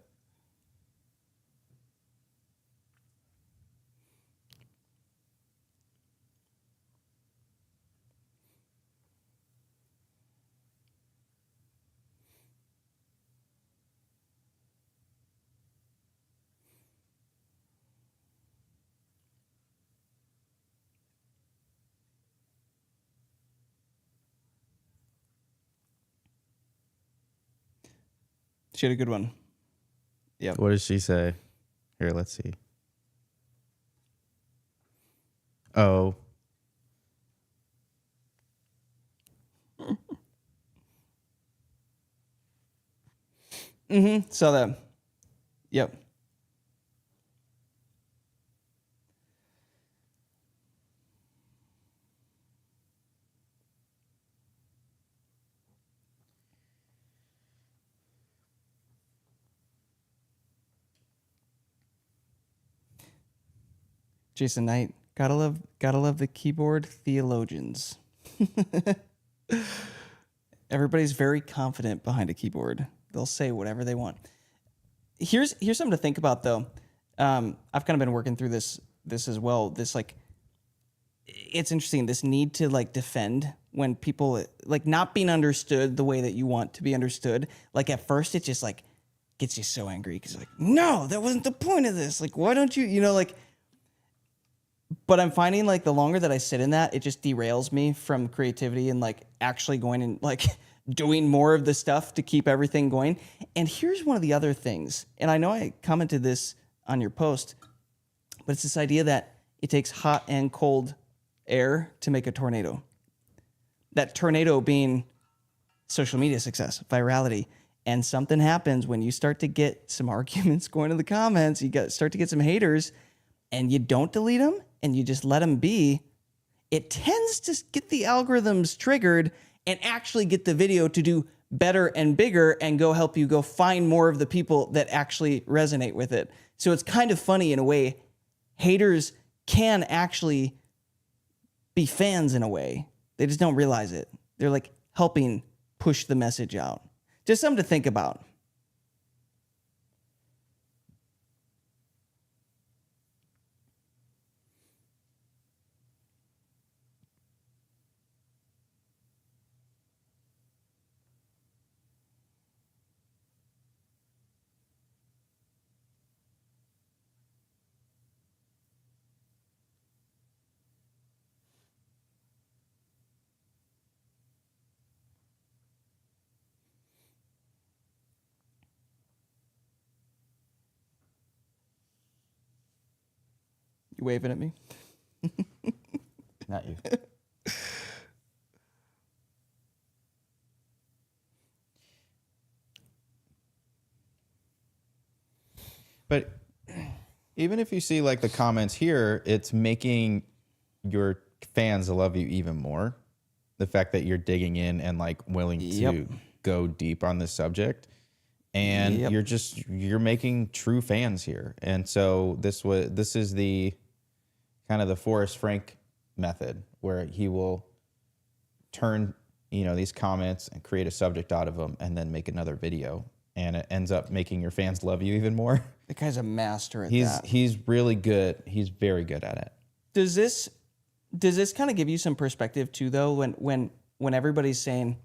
She had a good one. Yeah. What did she say? Here, let's see. Oh. Mm-hmm. Saw that. Yep. Jason Knight, gotta love the keyboard theologians. Everybody's very confident behind a keyboard. They'll say whatever they want. Here's something to think about though. I've kind of been working through this as well. This like, it's interesting. This need to like defend when people like not being understood the way that you want to be understood. Like at first, it just like gets you so angry because like, no, that wasn't the point of this. Like, why don't you know like. But I'm finding like the longer that I sit in that, it just derails me from creativity and like actually going and like doing more of the stuff to keep everything going. And here's one of the other things, and I know I commented this on your post, but it's this idea that it takes hot and cold air to make a tornado. That tornado being social media success, virality. And something happens when you start to get some arguments going in the comments, start to get some haters, and you don't delete them and you just let them be, it tends to get the algorithms triggered and actually get the video to do better and bigger and go help you go find more of the people that actually resonate with it. So it's kind of funny in a way. Haters can actually be fans in a way. They just don't realize it. They're like helping push the message out. Just something to think about. You waving at me? Not you. But even if you see like the comments here, it's making your fans love you even more. The fact that you're digging in and like willing to go deep on this subject, and you're making true fans here. And so this is the kind of the Forrest Frank method, where he will turn, these comments and create a subject out of them and then make another video. And it ends up making your fans love you even more. The guy's a master at that. He's really good. He's very good at it. Does this kind of give you some perspective too, though, when everybody's saying,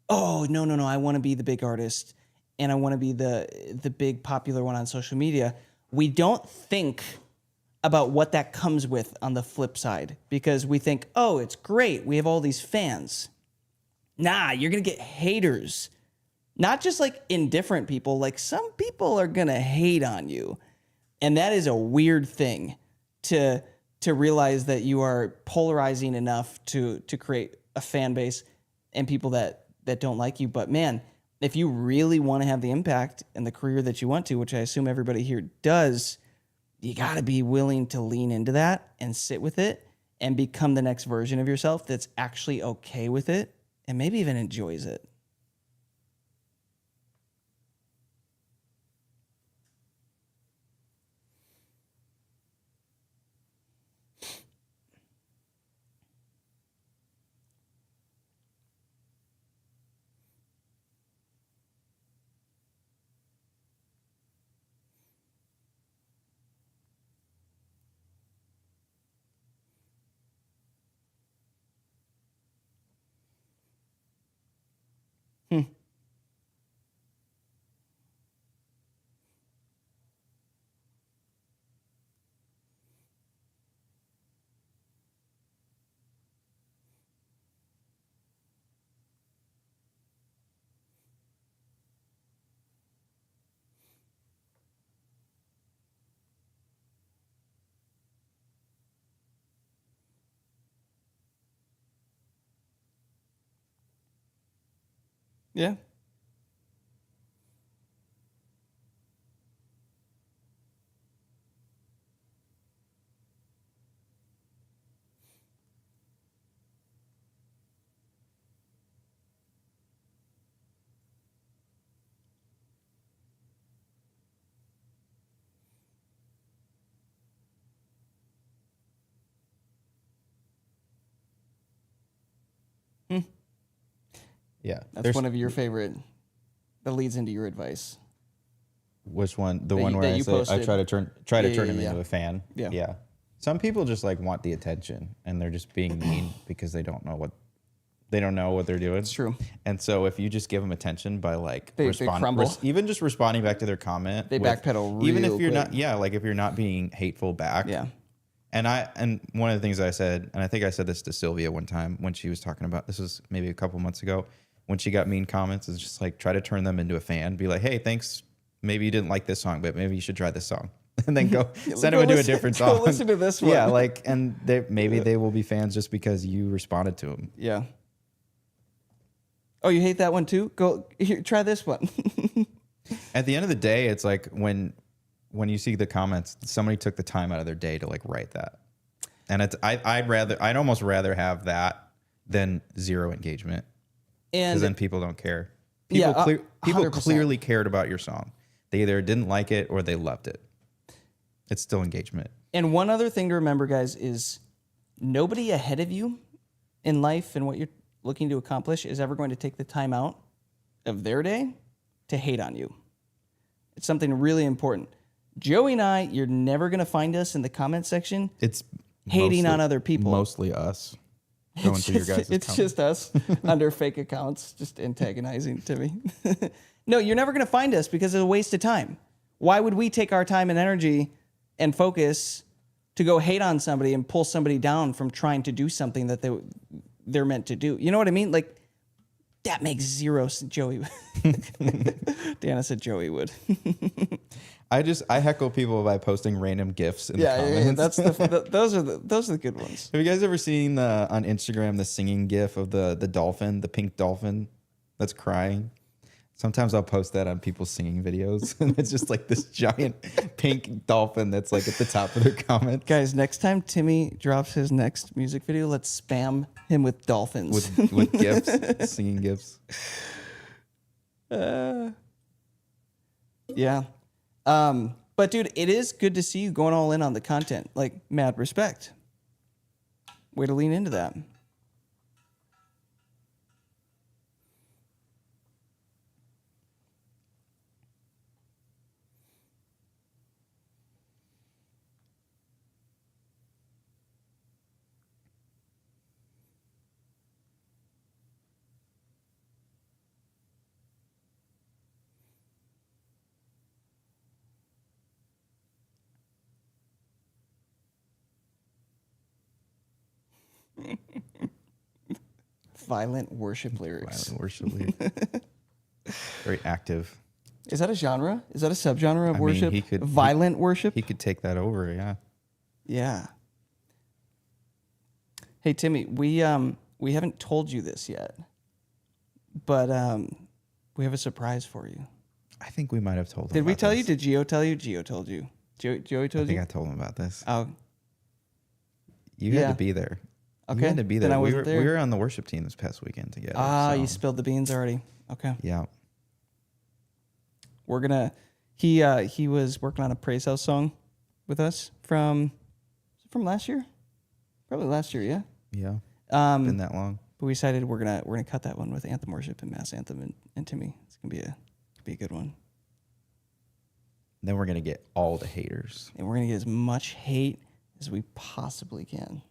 "Oh, no, I want to be the big artist and I want to be the big popular one on social media." We don't think about what that comes with on the flip side, because we think, "Oh, it's great. We have all these fans." Nah, you're going to get haters. Not just like indifferent people, like some people are going to hate on you. And that is a weird thing to realize, that you are polarizing enough to create a fan base and people that don't like you. But man, if you really want to have the impact and the career that you want to, which I assume everybody here does, you got to be willing to lean into that and sit with it and become the next version of yourself that's actually okay with it and maybe even enjoys it. Yeah. Yeah. That's one of your favorite, that leads into your advice. Which one? The That one you- where that I you say I posted. try to turn him Yeah. into a fan. Yeah. Yeah. Some people just like want the attention, and they're just being mean because they don't know what they're doing. It's true. And so if you just give them attention by like They crumble. even just responding back to their comment, They backpedal even real if you're quick. not, like if you're not being hateful back. Yeah. And one of the things I said, and I think I said this to Sylvia one time when she was talking about, this was maybe a couple months ago, when she got mean comments, is just like try to turn them into a fan. Be like, hey, thanks. Maybe you didn't like this song, but maybe you should try this song. And then go send them into a different song. Go listen to this one. Yeah, like, and maybe they will be fans just because you responded to them. Yeah. Oh, you hate that one too? Go here, try this one. At the end of the day, it's like when you see the comments, somebody took the time out of their day to like write that. And I'd almost rather have that than zero engagement. And Because then people don't care. People 100%. clearly cared about your song. They either didn't like it or they loved it. It's still engagement. And one other thing to remember, guys, is nobody ahead of you in life and what you're looking to accomplish is ever going to take the time out of their day to hate on you. It's something really important. Joey and I, you're never going to find us in the comment section It's hating on other people. Mostly us. Going through your guys' It's just us under fake accounts, just antagonizing Timmy. No, you're never going to find us because it's a waste of time. Why would we take our time and energy and focus to go hate on somebody and pull somebody down from trying to do something that they're meant to do? You know what I mean? Like, that makes zero sense. Joey. Dana said Joey would. I heckle people by posting random gifs in the comments. Yeah. That's those are the good ones. Have you guys ever seen on Instagram the singing gif of the dolphin, the pink dolphin that's crying? Sometimes I'll post that on people's singing videos, and it's just like this giant pink dolphin that's like at the top of their comments. Guys, next time Timmy drops his next music video, let's spam him with dolphins. With gifs, singing gifs. Yeah. But dude, it is good to see you going all in on the content. Like, mad respect. Way to lean into that. Violent worship lyrics. Violent worship lyrics. Very active. Is that a genre? Is that a subgenre of I mean, worship? he could- Violent worship? He could take that over, yeah. Yeah. Hey Timmy, we haven't told you this yet, but we have a surprise for you. I think we might have told him. Did we about tell you? this. Did Gio tell you? Gio told you. Joey I told think you. I told him about this. Oh, You Yeah. had to be there. okay. You had to be Then there. I wasn't there. We were on the worship team this past weekend together. Ah, so, you spilled the beans already. Okay. yeah. We're gonna. He was working on a praise house song with us from last year, probably last year. Yeah. Yeah. Um, Been that long. but we decided we're gonna cut that one with anthem worship and mass anthem and Timmy. It's gonna be a good one. Then we're gonna get all the haters. And we're going to get as much hate as we possibly can.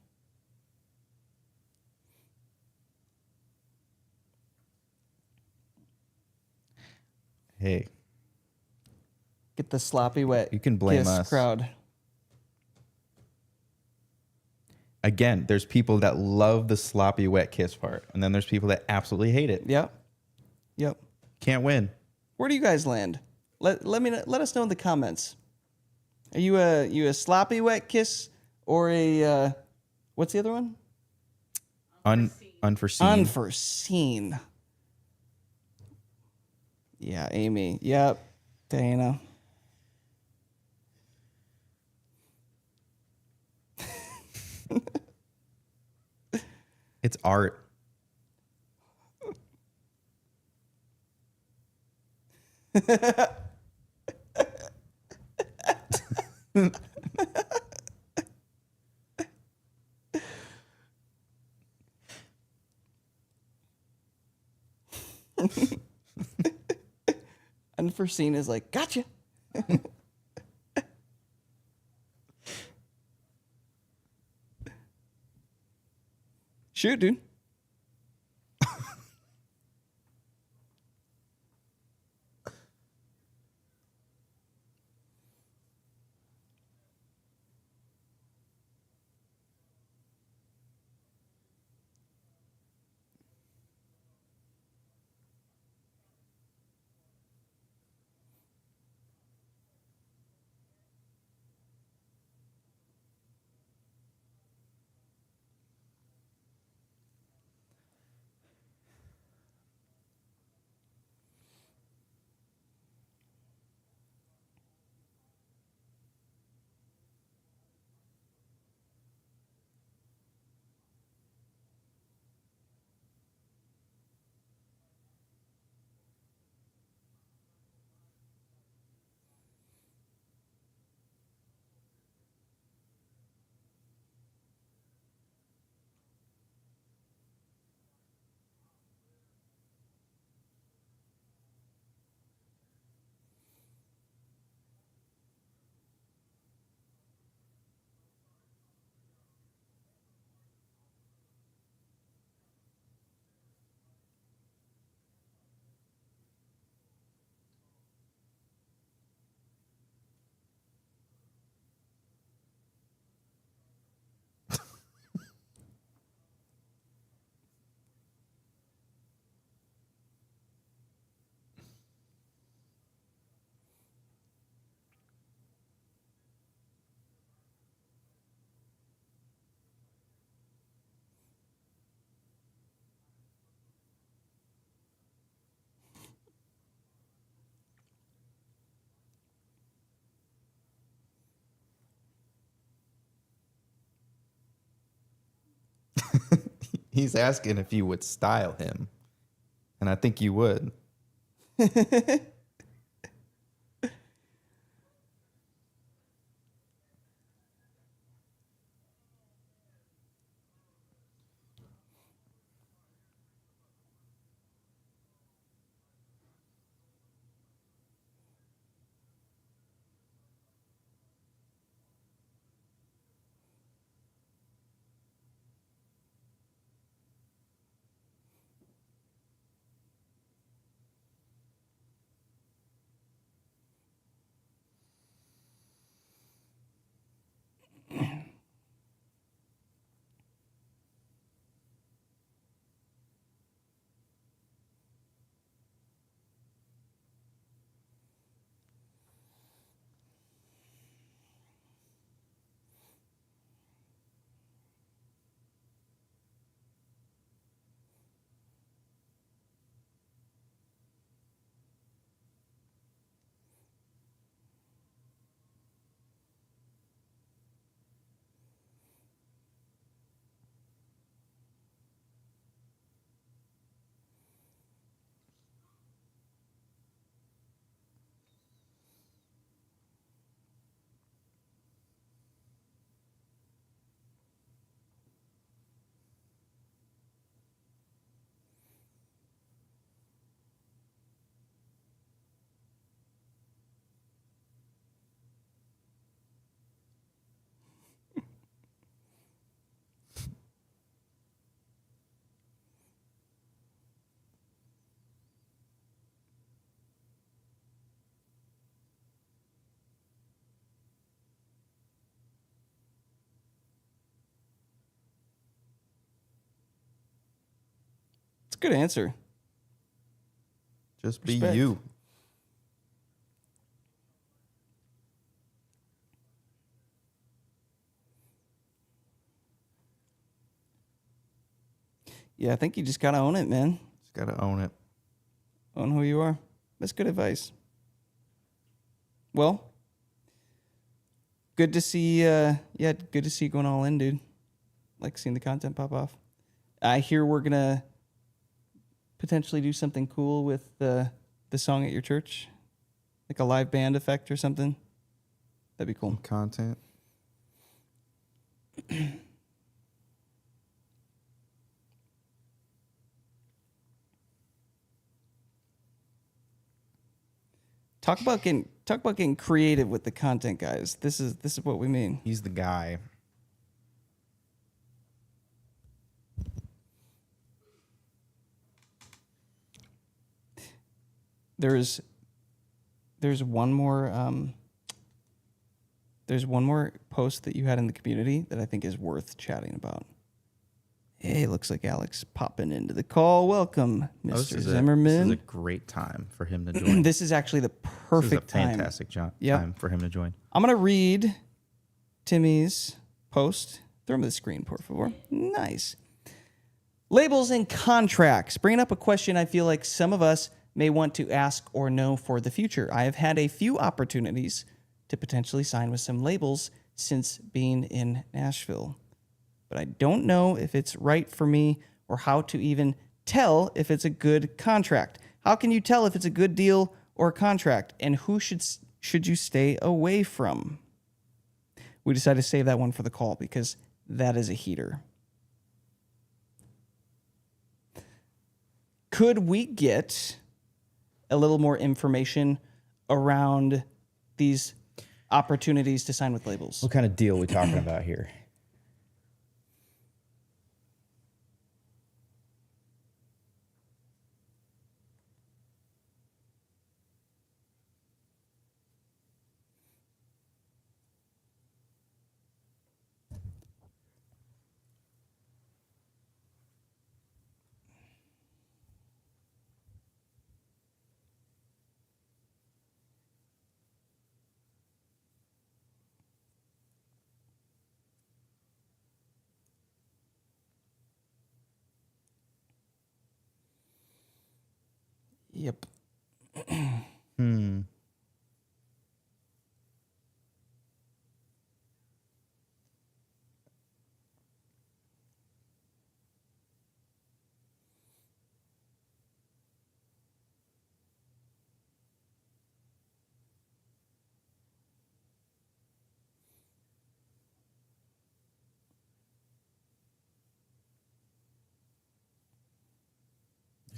Hey, Get the sloppy wet you can blame kiss us. crowd. Again, there's people that love the sloppy wet kiss part, and then there's people that absolutely hate it. Yep. Yep. Can't win. Where do you guys land? Let us know in the comments. Are you a sloppy wet kiss or a what's the other one? Unforeseen. Unforeseen. Yeah, Amy. Yep. Dana. It's art. Unforeseen is like, gotcha. Shoot, dude. He's asking if you would style him. And I think you would. It's a good answer. Just be Respect. you. Yeah, I think you just gotta own it, man. Just got to own it. Own who you are. That's good advice. Well, good to see. Good to see you going all in, dude. Like seeing the content pop off. I hear we're gonna potentially do something cool with the song at your church, like a live band effect or something. That'd be cool. Content. Talk about getting creative with the content, guys. This is what we mean. He's the guy. There's one more post that you had in the community that I think is worth chatting about. Hey, looks like Alex popping into the call. Welcome, Mr. Zimmerman. This is a great time for him to join. This is actually the perfect This is a fantastic time for him to join. I'm going to read Timmy's post. Throw him to the screen, por favor. Nice. Labels and contracts. Bringing up a question I feel like some of us may want to ask or know for the future. I have had a few opportunities to potentially sign with some labels since being in Nashville, but I don't know if it's right for me or how to even tell if it's a good contract. How can you tell if it's a good deal or a contract, and who should you stay away from? We decided to save that one for the call because that is a heater. Could we get a little more information around these opportunities to sign with labels? What kind of deal are we talking about here? Yep.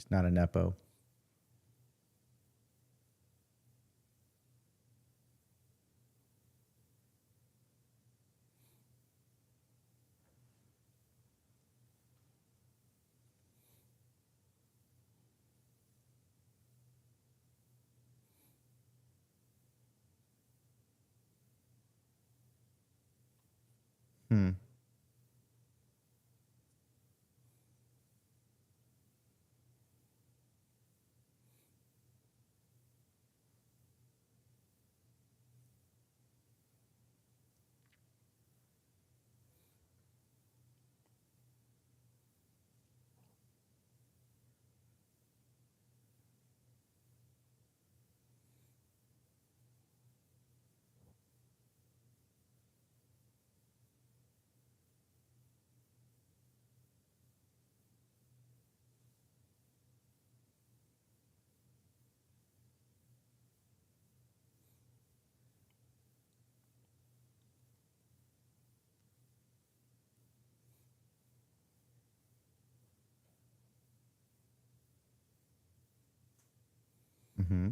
He's not a nepo. Hmm. Mm-hmm.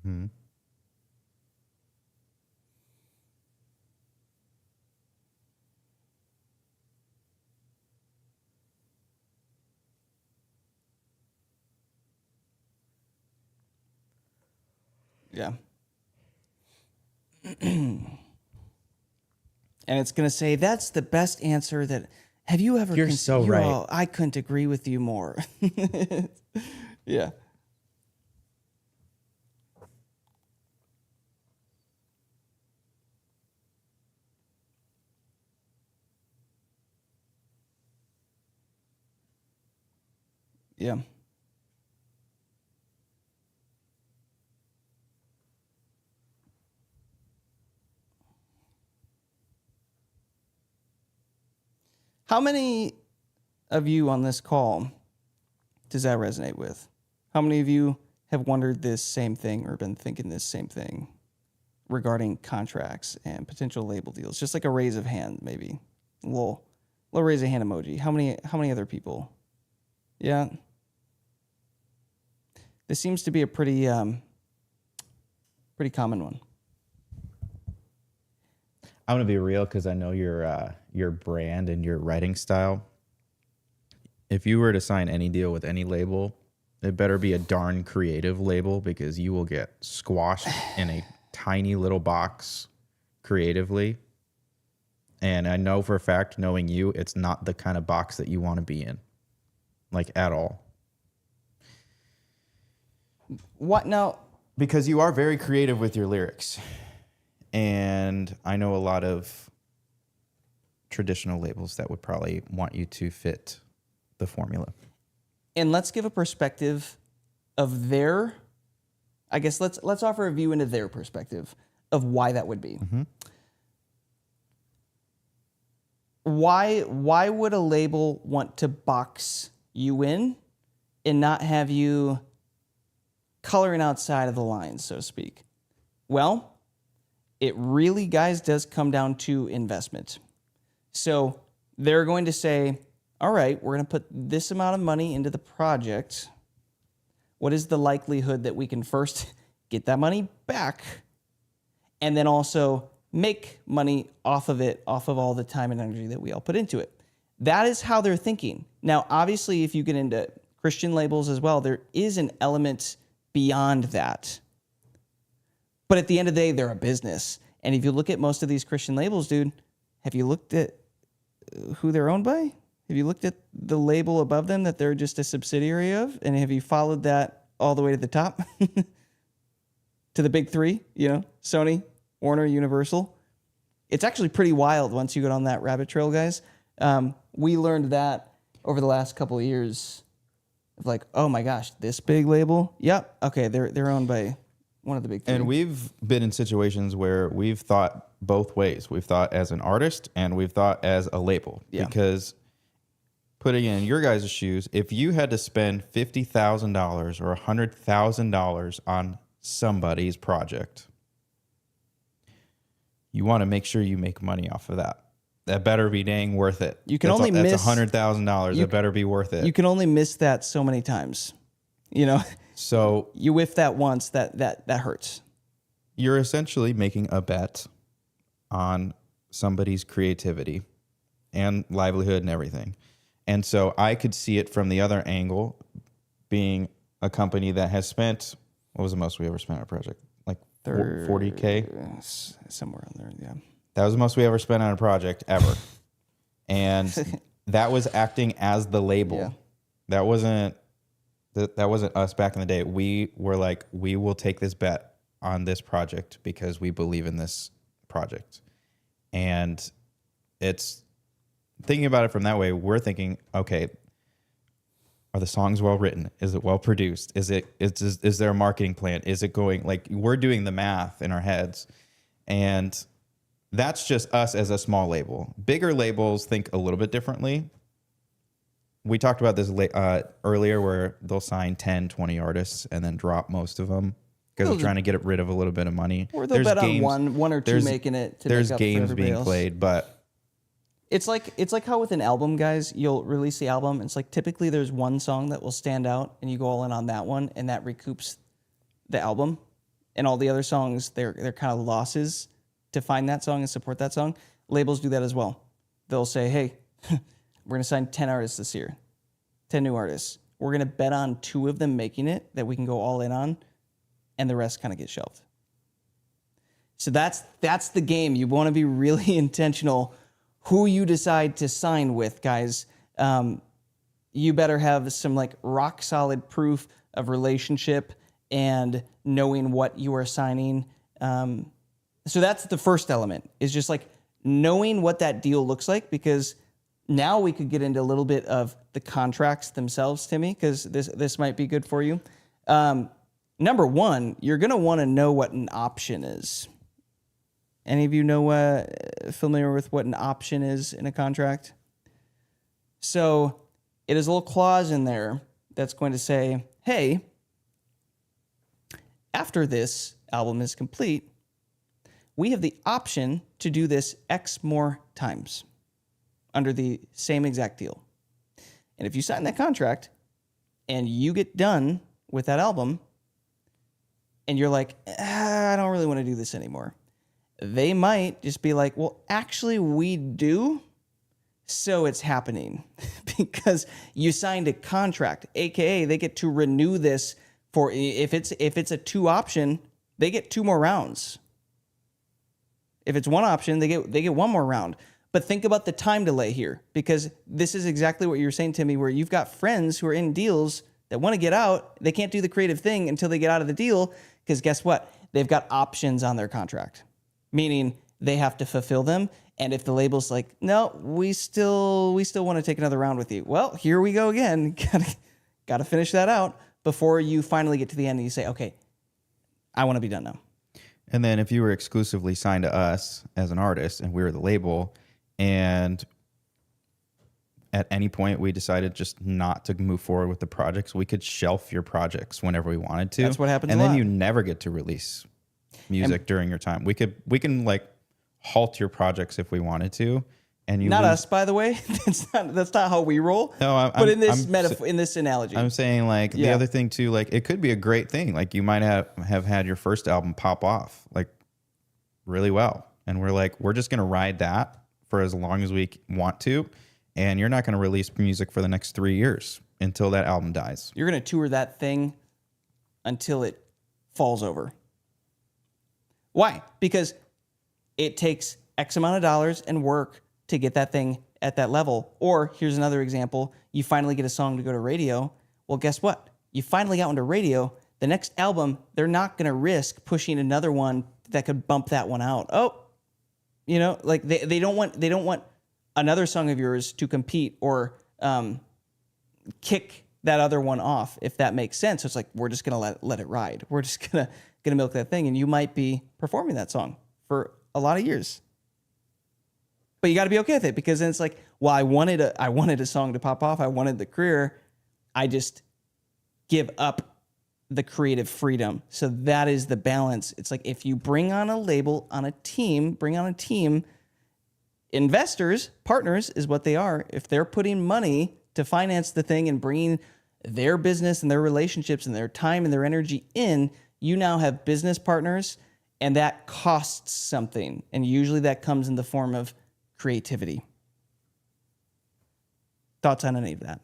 Mm-hmm. Yeah. And it's going to say, that's the best answer that, have you ever You're so right. I couldn't agree with you more. Yeah. Yeah. How many of you on this call does that resonate with? How many of you have wondered this same thing or been thinking this same thing regarding contracts and potential label deals? Just like a raise of hand, maybe. A little raise of hand emoji. How many other people? Yeah. This seems to be a pretty common one. I'm gonna be real because I know your brand and your writing style. If you were to sign any deal with any label, it better be a darn creative label because you will get squashed in a tiny little box creatively. And I know for a fact, knowing you, it's not the kind of box that you want to be in, like at all. What now? Because you are very creative with your lyrics. And I know a lot of traditional labels that would probably want you to fit the formula. And let's give a perspective of their, I guess let's offer a view into their perspective of why that would be. Mm-hmm. Why would a label want to box you in and not have you coloring outside of the lines, so to speak? Well, it really, guys, does come down to investment. So they're going to say, all right, we're going to put this amount of money into the project. What is the likelihood that we can first get that money back and then also make money off of it, off of all the time and energy that we all put into it? That is how they're thinking. Now, obviously, if you get into Christian labels as well, there is an element beyond that. But at the end of the day, they're a business. And if you look at most of these Christian labels, dude, have you looked at who they're owned by? Have you looked at the label above them that they're just a subsidiary of? And have you followed that all the way to the top? To the big three, Sony, Warner, Universal. It's actually pretty wild once you get on that rabbit trail, guys. We learned that over the last couple of years of like, oh my gosh, this big label? Yep. Okay, they're owned by one of the big three. And we've been in situations where we've thought both ways. We've thought as an artist and we've thought as a label. Yeah. Because putting in your guys' shoes, if you had to spend $50,000 or $100,000 on somebody's project, you want to make sure you make money off of that. That better be dang worth it. You can only miss $100,000. It better be worth it. You can only miss that so many times. You know, so you whiff that once, that hurts. You're essentially making a bet on somebody's creativity and livelihood and everything. And so I could see it from the other angle, being a company that has spent, what was the most we ever spent on a project? Like 40K? Somewhere on there, yeah. That was the most we ever spent on a project ever. And that was acting as the label. Yeah. That wasn't us back in the day. We were like, we will take this bet on this project because we believe in this project. And it's thinking about it from that way, we're thinking, okay, are the songs well written? Is it well produced? Is there a marketing plan? Is it going, like, we're doing the math in our heads. And that's just us as a small label. Bigger labels think a little bit differently. We talked about this earlier, where they'll sign 10, 20 artists and then drop most of them because they're trying to get rid of a little bit of money. Or they'll bet on one or two making it to there's make up games for being else. played, but it's like how with an album, guys, you'll release the album. It's like typically there's one song that will stand out and you go all in on that one, and that recoups the album. And all the other songs, they're kind of losses to find that song and support that song. Labels do that as well. They'll say, hey, we're going to sign 10 artists this year, 10 new artists. We're going to bet on 2 of them making it that we can go all in on, and the rest kind of get shelved. So that's the game. You want to be really intentional who you decide to sign with, guys. You better have some like rock solid proof of relationship and knowing what you are signing. So that's the first element, is just like knowing what that deal looks like, because now we could get into a little bit of the contracts themselves, Timmy, because this might be good for you. Number one, you're going to want to know what an option is. Any of you know familiar with what an option is in a contract? So it is a little clause in there that's going to say, hey, after this album is complete, we have the option to do this X more times under the same exact deal. And if you sign that contract and you get done with that album and you're like, I don't really want to do this anymore, they might just be like, well, actually we do. So it's happening because you signed a contract, AKA they get to renew this for, if it's a 2 option, they get 2 more rounds. If it's 1 option, they get 1 more round. But think about the time delay here, because this is exactly what you were saying, Timmy, where you've got friends who are in deals that want to get out. They can't do the creative thing until they get out of the deal, because guess what? They've got options on their contract, meaning they have to fulfill them. And if the label's like, no, we still want to take another round with you. Well, here we go again. Got to finish that out before you finally get to the end and you say, okay, I want to be done now. And then if you were exclusively signed to us as an artist and we were the label, and at any point we decided just not to move forward with the projects, we could shelf your projects whenever we wanted to. That's what happens and a then lot. You never get to release music during your time. We can like halt your projects if we wanted to. And you not lose. Us, by the way. That's not how we roll. No, but in this metaphor, in this analogy, I'm saying like the other thing too, like it could be a great thing. Like you might have had your first album pop off like really well, and we're like, we're just gonna ride that for as long as we want to, and you're not gonna release music for the next 3 years until that album dies. You're gonna tour that thing until it falls over. Why? Because it takes X amount of dollars and work to get that thing at that level. Or here's another example. You finally get a song to go to radio. Well, guess what? You finally got onto radio. The next album, they're not going to risk pushing another one that could bump that one out. Oh, you know, like they don't want another song of yours to compete or kick that other one off, if that makes sense. So it's like, we're just going to let it ride. We're just going to milk that thing. And you might be performing that song for a lot of years. But you got to be okay with it, because then it's like, well, I wanted a song to pop off. I wanted the career. I just give up the creative freedom. So that is the balance. It's like, if you bring on a label, bring on a team, investors, partners is what they are. If they're putting money to finance the thing and bringing their business and their relationships and their time and their energy in, you now have business partners, and that costs something. And usually that comes in the form of creativity. Thoughts on any of that?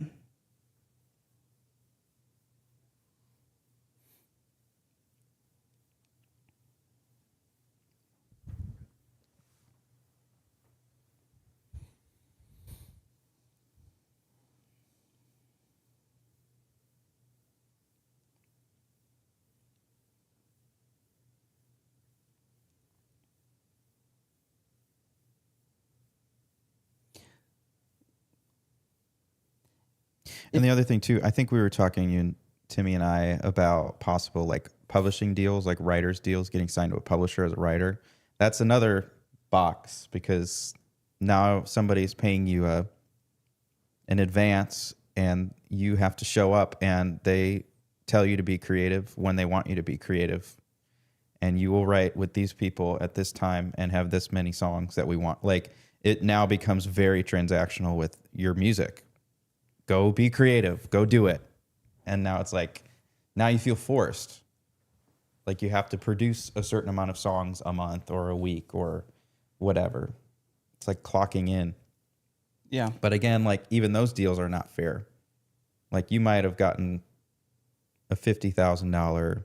And the other thing too, I think we were talking, you and Timmy and I, about possible like publishing deals, like writers deals, getting signed to a publisher as a writer. That's another box, because now somebody's paying you an advance, and you have to show up, and they tell you to be creative when they want you to be creative. And you will write with these people at this time and have this many songs that we want. Like, it now becomes very transactional with your music. Go be creative, go do it. And now it's like, now you feel forced. Like you have to produce a certain amount of songs a month or a week or whatever. It's like clocking in. Yeah. But again, like even those deals are not fair. Like you might have gotten a $50,000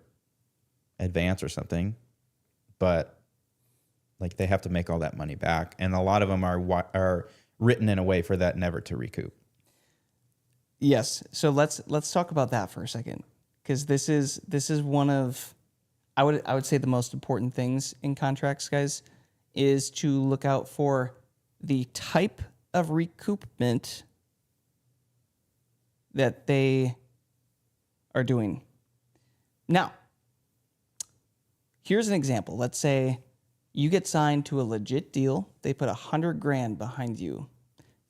advance or something, but like they have to make all that money back. And a lot of them are written in a way for that never to recoup. Yes. So let's talk about that for a second, because this is one of, I would say, the most important things in contracts, guys, is to look out for the type of recoupment that they are doing. Now, here's an example. Let's say you get signed to a legit deal. They put $100,000 behind you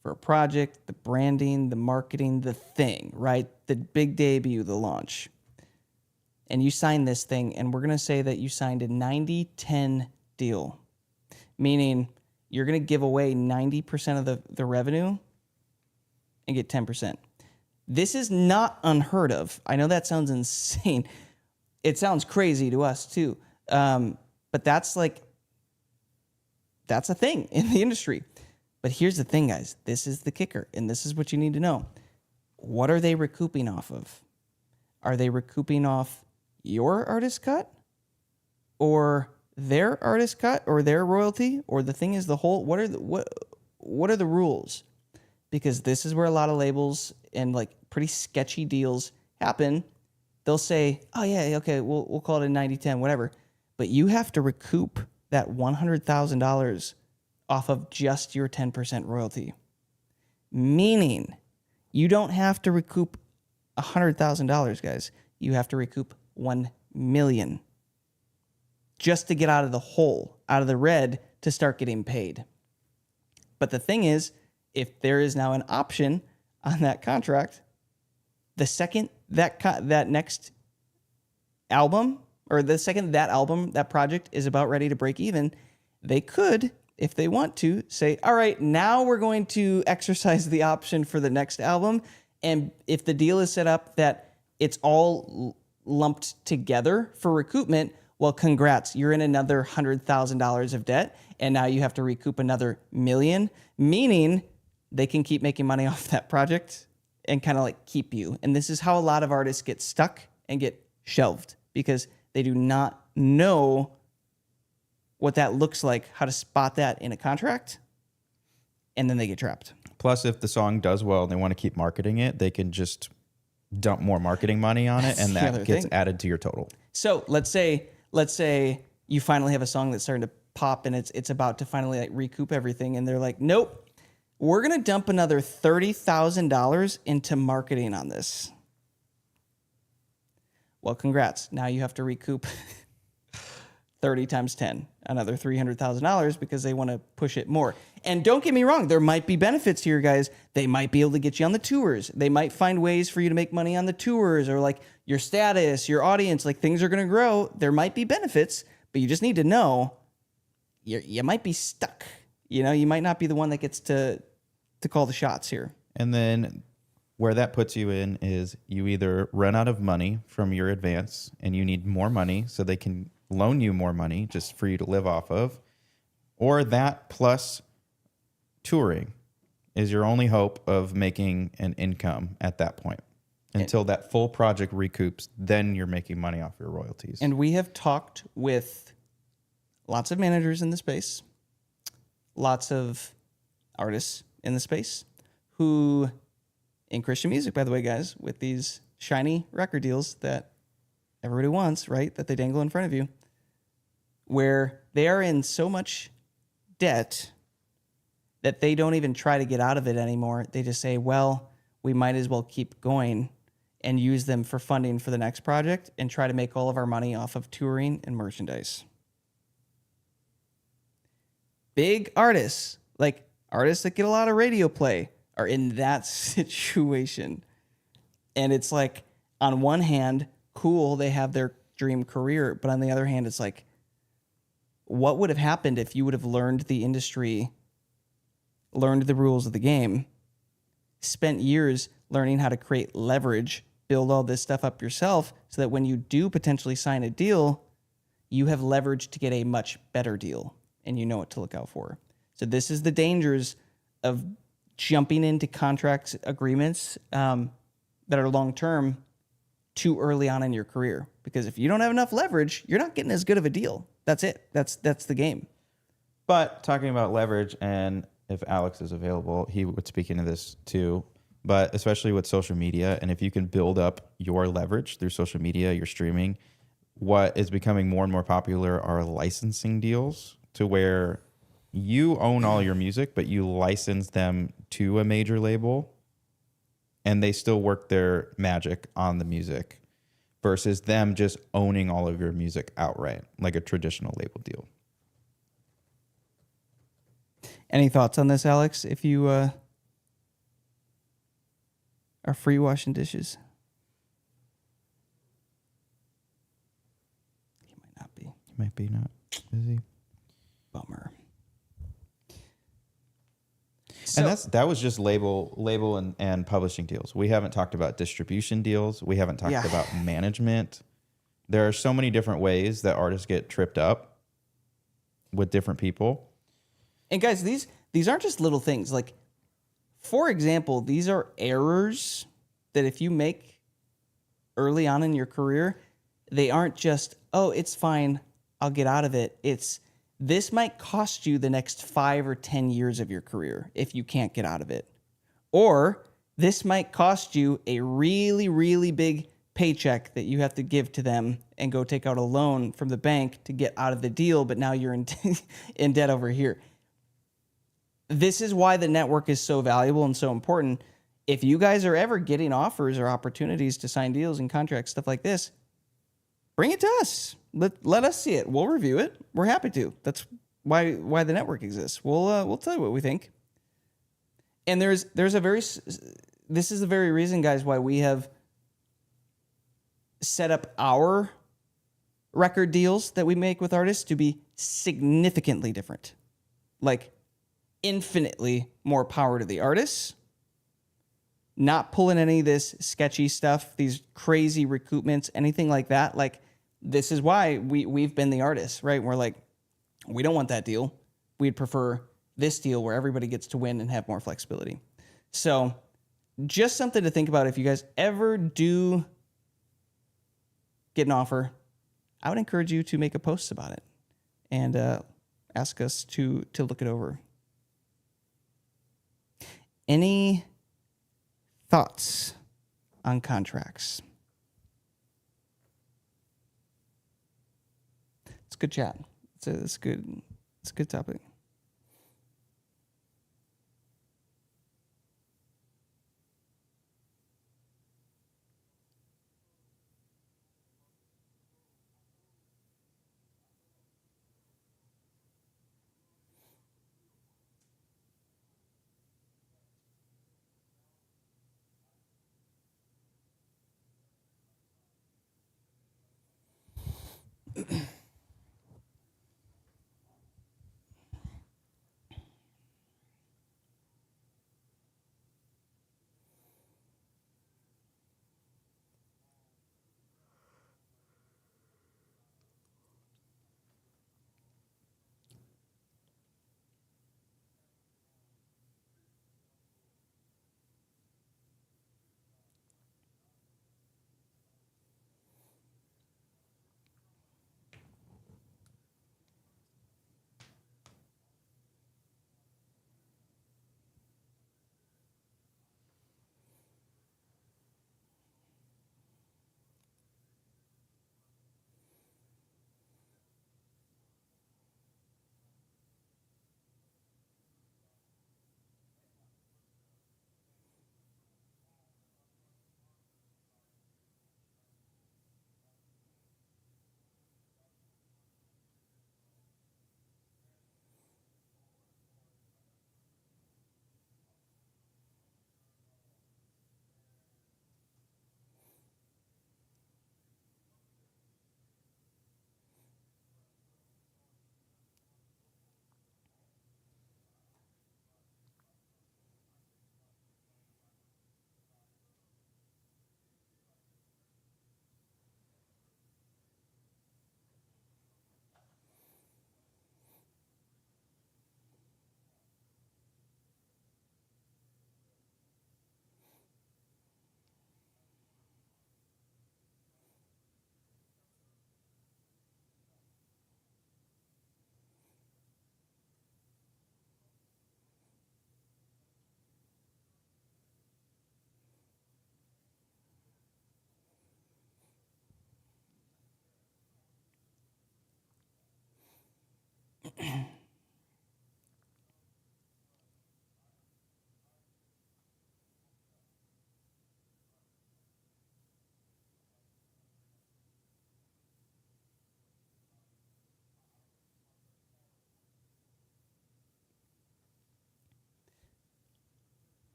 for a project, the branding, the marketing, the thing, right? The big debut, the launch. And you sign this thing, and we're going to say that you signed a 90-10 deal, meaning you're going to give away 90% of the revenue and get 10%. This is not unheard of. I know that sounds insane. It sounds crazy to us too. But that's a thing in the industry. But here's the thing, guys. This is the kicker, and this is what you need to know. What are they recouping off of? Are they recouping off your artist cut, or their artist cut, or their royalty, or the thing is the whole? What are the rules? Because this is where a lot of labels and like pretty sketchy deals happen. They'll say, "Oh yeah, okay, we'll call it a 90-10, whatever," but you have to recoup that $100,000 off of just your 10% royalty. Meaning, you don't have to recoup $100,000, guys. You have to recoup $1 million just to get out of the hole, out of the red, to start getting paid. But the thing is, if there is now an option on that contract, the second that next album, or the second that album, that project is about ready to break even, they could, if they want to, say, all right, now we're going to exercise the option for the next album. And if the deal is set up that it's all lumped together for recoupment, well, congrats, you're in another $100,000 of debt, and now you have to recoup another $1 million, meaning they can keep making money off that project and kind of like keep you. And this is how a lot of artists get stuck and get shelved, because they do not know what that looks like, how to spot that in a contract, and then they get trapped. Plus, if the song does well and they want to keep marketing it, they can just dump more marketing money on it, and that gets added to your total. So let's say you finally have a song that's starting to pop, and it's about to finally like recoup everything, and they're like, nope, we're gonna dump another $30,000 into marketing on this. Well, congrats. Now you have to recoup 30 times 10, another $300,000 because they want to push it more. And don't get me wrong, there might be benefits here, guys. They might be able to get you on the tours. They might find ways for you to make money on the tours, or like your status, your audience, like things are going to grow. There might be benefits, but you just need to know you might be stuck. You know, you might not be the one that gets to call the shots here. And then where that puts you in is you either run out of money from your advance and you need more money so they can loan you more money just for you to live off of, or that plus touring is your only hope of making an income at that point. Until that full project recoups, then you're making money off your royalties. And we have talked with lots of managers in the space, lots of artists in the space who, in Christian music, by the way, guys, with these shiny record deals that everybody wants, right, that they dangle in front of you, where they are in so much debt that they don't even try to get out of it anymore. They just say, well, we might as well keep going and use them for funding for the next project and try to make all of our money off of touring and merchandise. Big artists, like artists that get a lot of radio play, are in that situation. And it's like, on one hand, cool, they have their dream career, but on the other hand, it's like, what would have happened if you would have learned the industry, learned the rules of the game, spent years learning how to create leverage, build all this stuff up yourself so that when you do potentially sign a deal, you have leverage to get a much better deal and you know what to look out for. So this is the dangers of jumping into contracts, agreements that are long-term too early on in your career. Because if you don't have enough leverage, you're not getting as good of a deal. That's it. That's the game. But talking about leverage, and if Alex is available, he would speak into this too. But especially with social media, and if you can build up your leverage through social media, your streaming, what is becoming more and more popular are licensing deals, to where you own all your music, but you license them to a major label and they still work their magic on the music, versus them just owning all of your music outright, like a traditional label deal. Any thoughts on this, Alex? If you are free washing dishes? He might not be. He might be not. Is he? Bummer. And that was just label and publishing deals. We haven't talked about distribution deals. We haven't talked about management. There are so many different ways that artists get tripped up with different people. And guys, these aren't just little things. Like, for example, these are errors that if you make early on in your career, they aren't just, oh, it's fine, I'll get out of it. It's, this might cost you the next 5 or 10 years of your career if you can't get out of it. Or this might cost you a really, really big paycheck that you have to give to them and go take out a loan from the bank to get out of the deal, but now you're in debt over here. This is why the network is so valuable and so important. If you guys are ever getting offers or opportunities to sign deals and contracts, stuff like this, bring it to us. Let us see it. We'll review it. We're happy to. That's why the network exists. We'll tell you what we think. And this is the very reason, guys, why we have set up our record deals that we make with artists to be significantly different. Like, infinitely more power to the artists. Not pulling any of this sketchy stuff, these crazy recoupments, anything like that. Like, this is why we've been the artists, right? We're like, we don't want that deal. We'd prefer this deal where everybody gets to win and have more flexibility. So just something to think about if you guys ever do get an offer. I would encourage you to make a post about it and ask us to look it over. Any thoughts on contracts? It's a good chat. It's a good topic.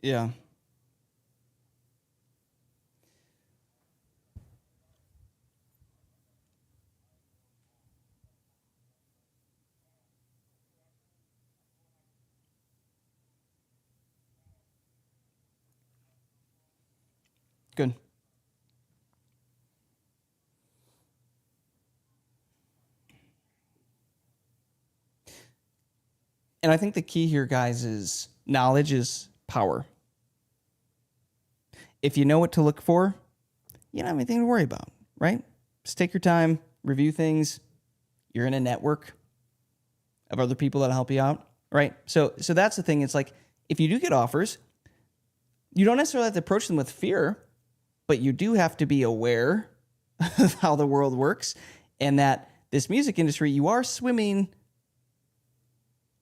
Yeah. Good. And I think the key here, guys, is knowledge is power. If you know what to look for, you don't have anything to worry about, right? Just take your time, review things. You're in a network of other people that'll help you out, right? So that's the thing. It's like, if you do get offers, you don't necessarily have to approach them with fear, but you do have to be aware of how the world works, and that this music industry, you are swimming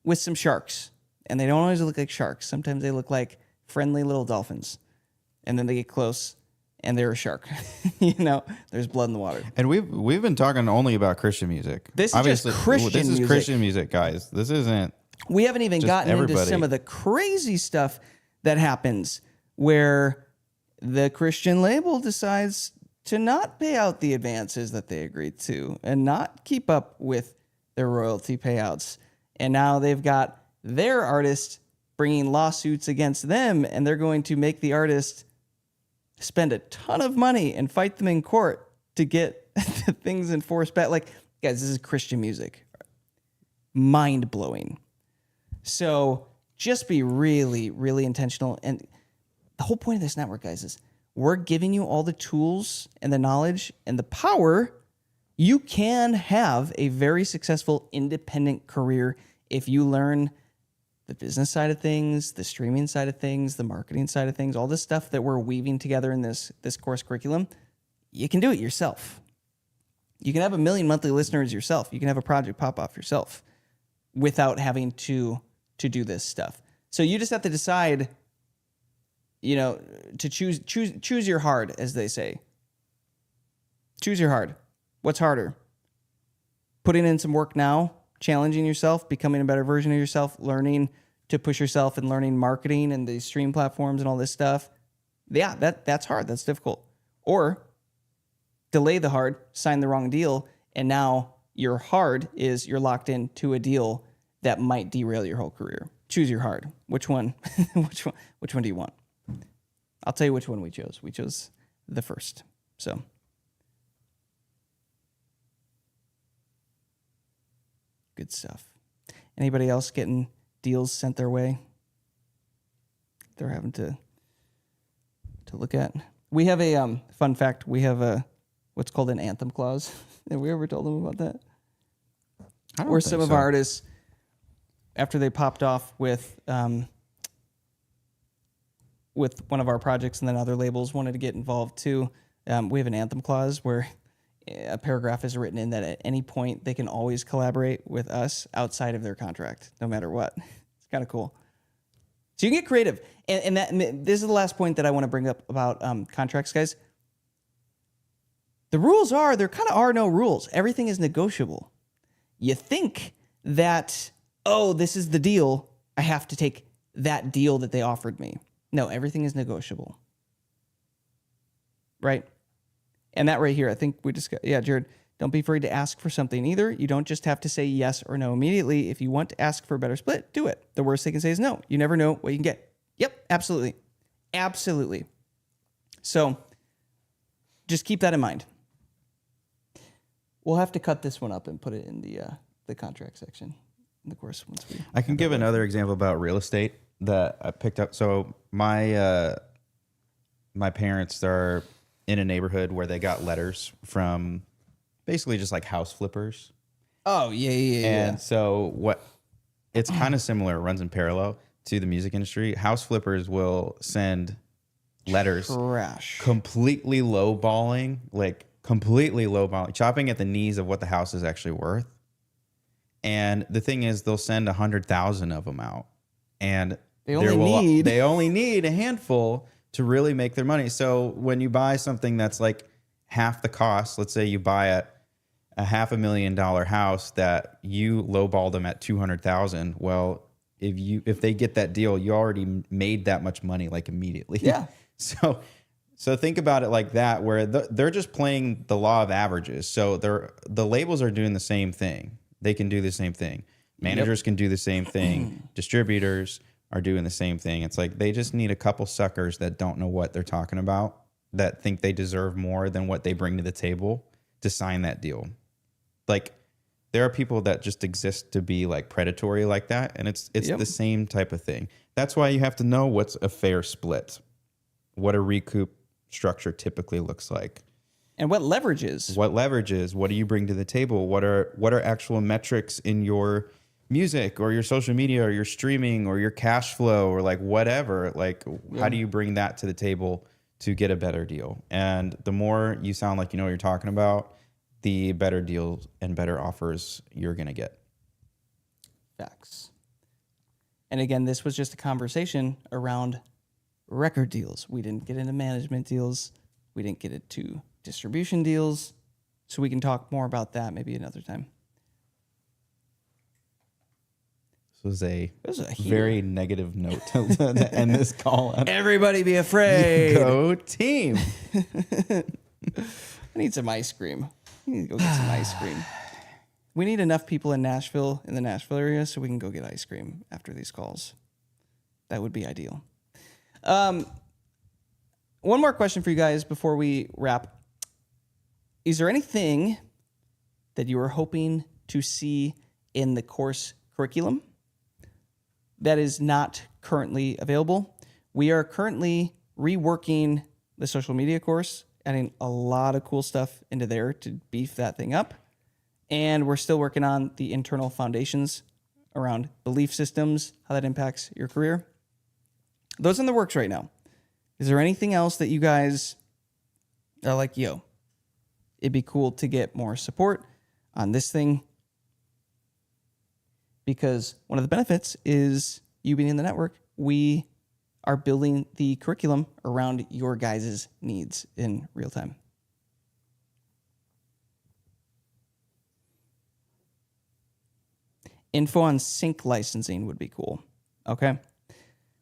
with some sharks, and they don't always look like sharks. Sometimes they look like friendly little dolphins, and then they get close and they're a shark. There's blood in the water. And we've been talking only about Christian music. This is just Christian This is music. Christian music, guys. This isn't. We haven't even gotten into some of the crazy stuff that happens where the Christian label decides to not pay out the advances that they agreed to and not keep up with their royalty payouts. And now they've got their artist bringing lawsuits against them, and they're going to make the artist spend a ton of money and fight them in court to get the things enforced back. Like, guys, this is Christian music. Mind-blowing. So just be really, really intentional. And the whole point of this network, guys, is we're giving you all the tools and the knowledge and the power. You can have a very successful independent career if you learn the business side of things, the streaming side of things, the marketing side of things, all this stuff that we're weaving together in this course curriculum. You can do it yourself. You can have 1 million monthly listeners yourself. You can have a project pop off yourself without having to do this stuff. So you just have to decide, to choose your hard, as they say. Choose your hard. What's harder? Putting in some work now, challenging yourself, becoming a better version of yourself, learning to push yourself and learning marketing and the stream platforms and all this stuff. Yeah, that's hard. That's difficult. Or delay the hard, sign the wrong deal, and now your hard is you're locked into a deal that might derail your whole career. Choose your hard. Which one? Which one do you want? I'll tell you which one we chose. We chose the first. So good stuff. Anybody else getting deals sent their way they're having to look at? We have a fun fact. We have a what's called an Anthem clause. Have we ever told them about that? I don't Or think some of so. our artists, after they popped off with one of our projects and then other labels wanted to get involved too, we have an Anthem clause where a paragraph is written in that at any point they can always collaborate with us outside of their contract, no matter what. It's kind of cool. So you can get creative. And this is the last point that I want to bring up about contracts, guys. The rules are, there kind of are no rules. Everything is negotiable. You think that, oh, this is the deal, I have to take that deal that they offered me. No, everything is negotiable. Right? And that right here, I think we just got, Jared, don't be afraid to ask for something either. You don't just have to say yes or no immediately. If you want to ask for a better split, do it. The worst they can say is no. You never know what you can get. Yep, absolutely. Absolutely. So just keep that in mind. We'll have to cut this one up and put it in the contract section. In the course, once we. I can give another example about real estate that I picked up. So my parents are in a neighborhood where they got letters from basically just like house flippers. Oh, yeah. And so it's kind of similar, it runs in parallel to the music industry. House flippers will send letters completely lowballing, chopping at the knees of what the house is actually worth. And the thing is, they'll send 100,000 of them out, and they only need a handful to really make their money. So when you buy something that's like half the cost, let's say you buy a $500,000 house that you lowball them at 200,000. Well, if they get that deal, you already made that much money like immediately. Yeah. So think about it like that, where they're just playing the law of averages. So the labels are doing the same thing. They can do the same thing. Managers can do the same thing. Distributors are doing the same thing. It's like they just need a couple suckers that don't know what they're talking about, that think they deserve more than what they bring to the table to sign that deal. Like, there are people that just exist to be like predatory like that, and it's the same type of thing. That's why you have to know what's a fair split, what a recoup structure typically looks like. And what leverages? What do you bring to the table? What are actual metrics in your music or your social media or your streaming or your cash flow or like whatever? Like, how do you bring that to the table to get a better deal? And the more you sound like you know what you're talking about, the better deals and better offers you're going to get. Facts. And again, this was just a conversation around record deals. We didn't get into management deals. We didn't get into distribution deals. So we can talk more about that maybe another time. This was a very negative note to end this call on. Everybody be afraid. Go team. I need some ice cream. I need to go get some ice cream. We need enough people in the Nashville area so we can go get ice cream after these calls. That would be ideal. One more question for you guys before we wrap. Is there anything that you are hoping to see in the course curriculum that is not currently available? We are currently reworking the social media course, adding a lot of cool stuff into there to beef that thing up. And we're still working on the internal foundations around belief systems, how that impacts your career. Those are in the works right now. Is there anything else that you guys are like, yo, it'd be cool to get more support on this thing, because one of the benefits is you being in the network, we are building the curriculum around your guys' needs in real time. Info on sync licensing would be cool. Okay.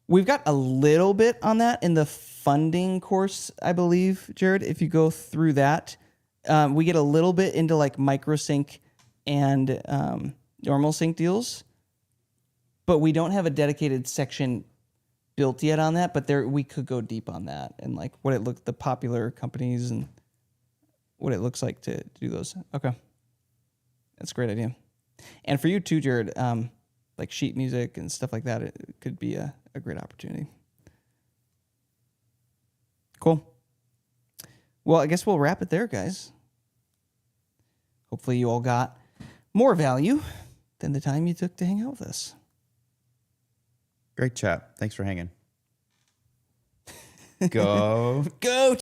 We've got a little bit on that in the funding course, I believe, Jared. If you go through that, we get a little bit into like microsync and normal sync deals, but we don't have a dedicated section built yet on that. But there, we could go deep on that and like what it looked, the popular companies and what it looks like to do those. Okay, that's a great idea. And for you too, Jared, like sheet music and stuff like that, it could be a great opportunity. Cool. Well, I guess we'll wrap it there, guys. Hopefully you all got more value than the time you took to hang out with us. Great chat. Thanks for hanging. Go. Go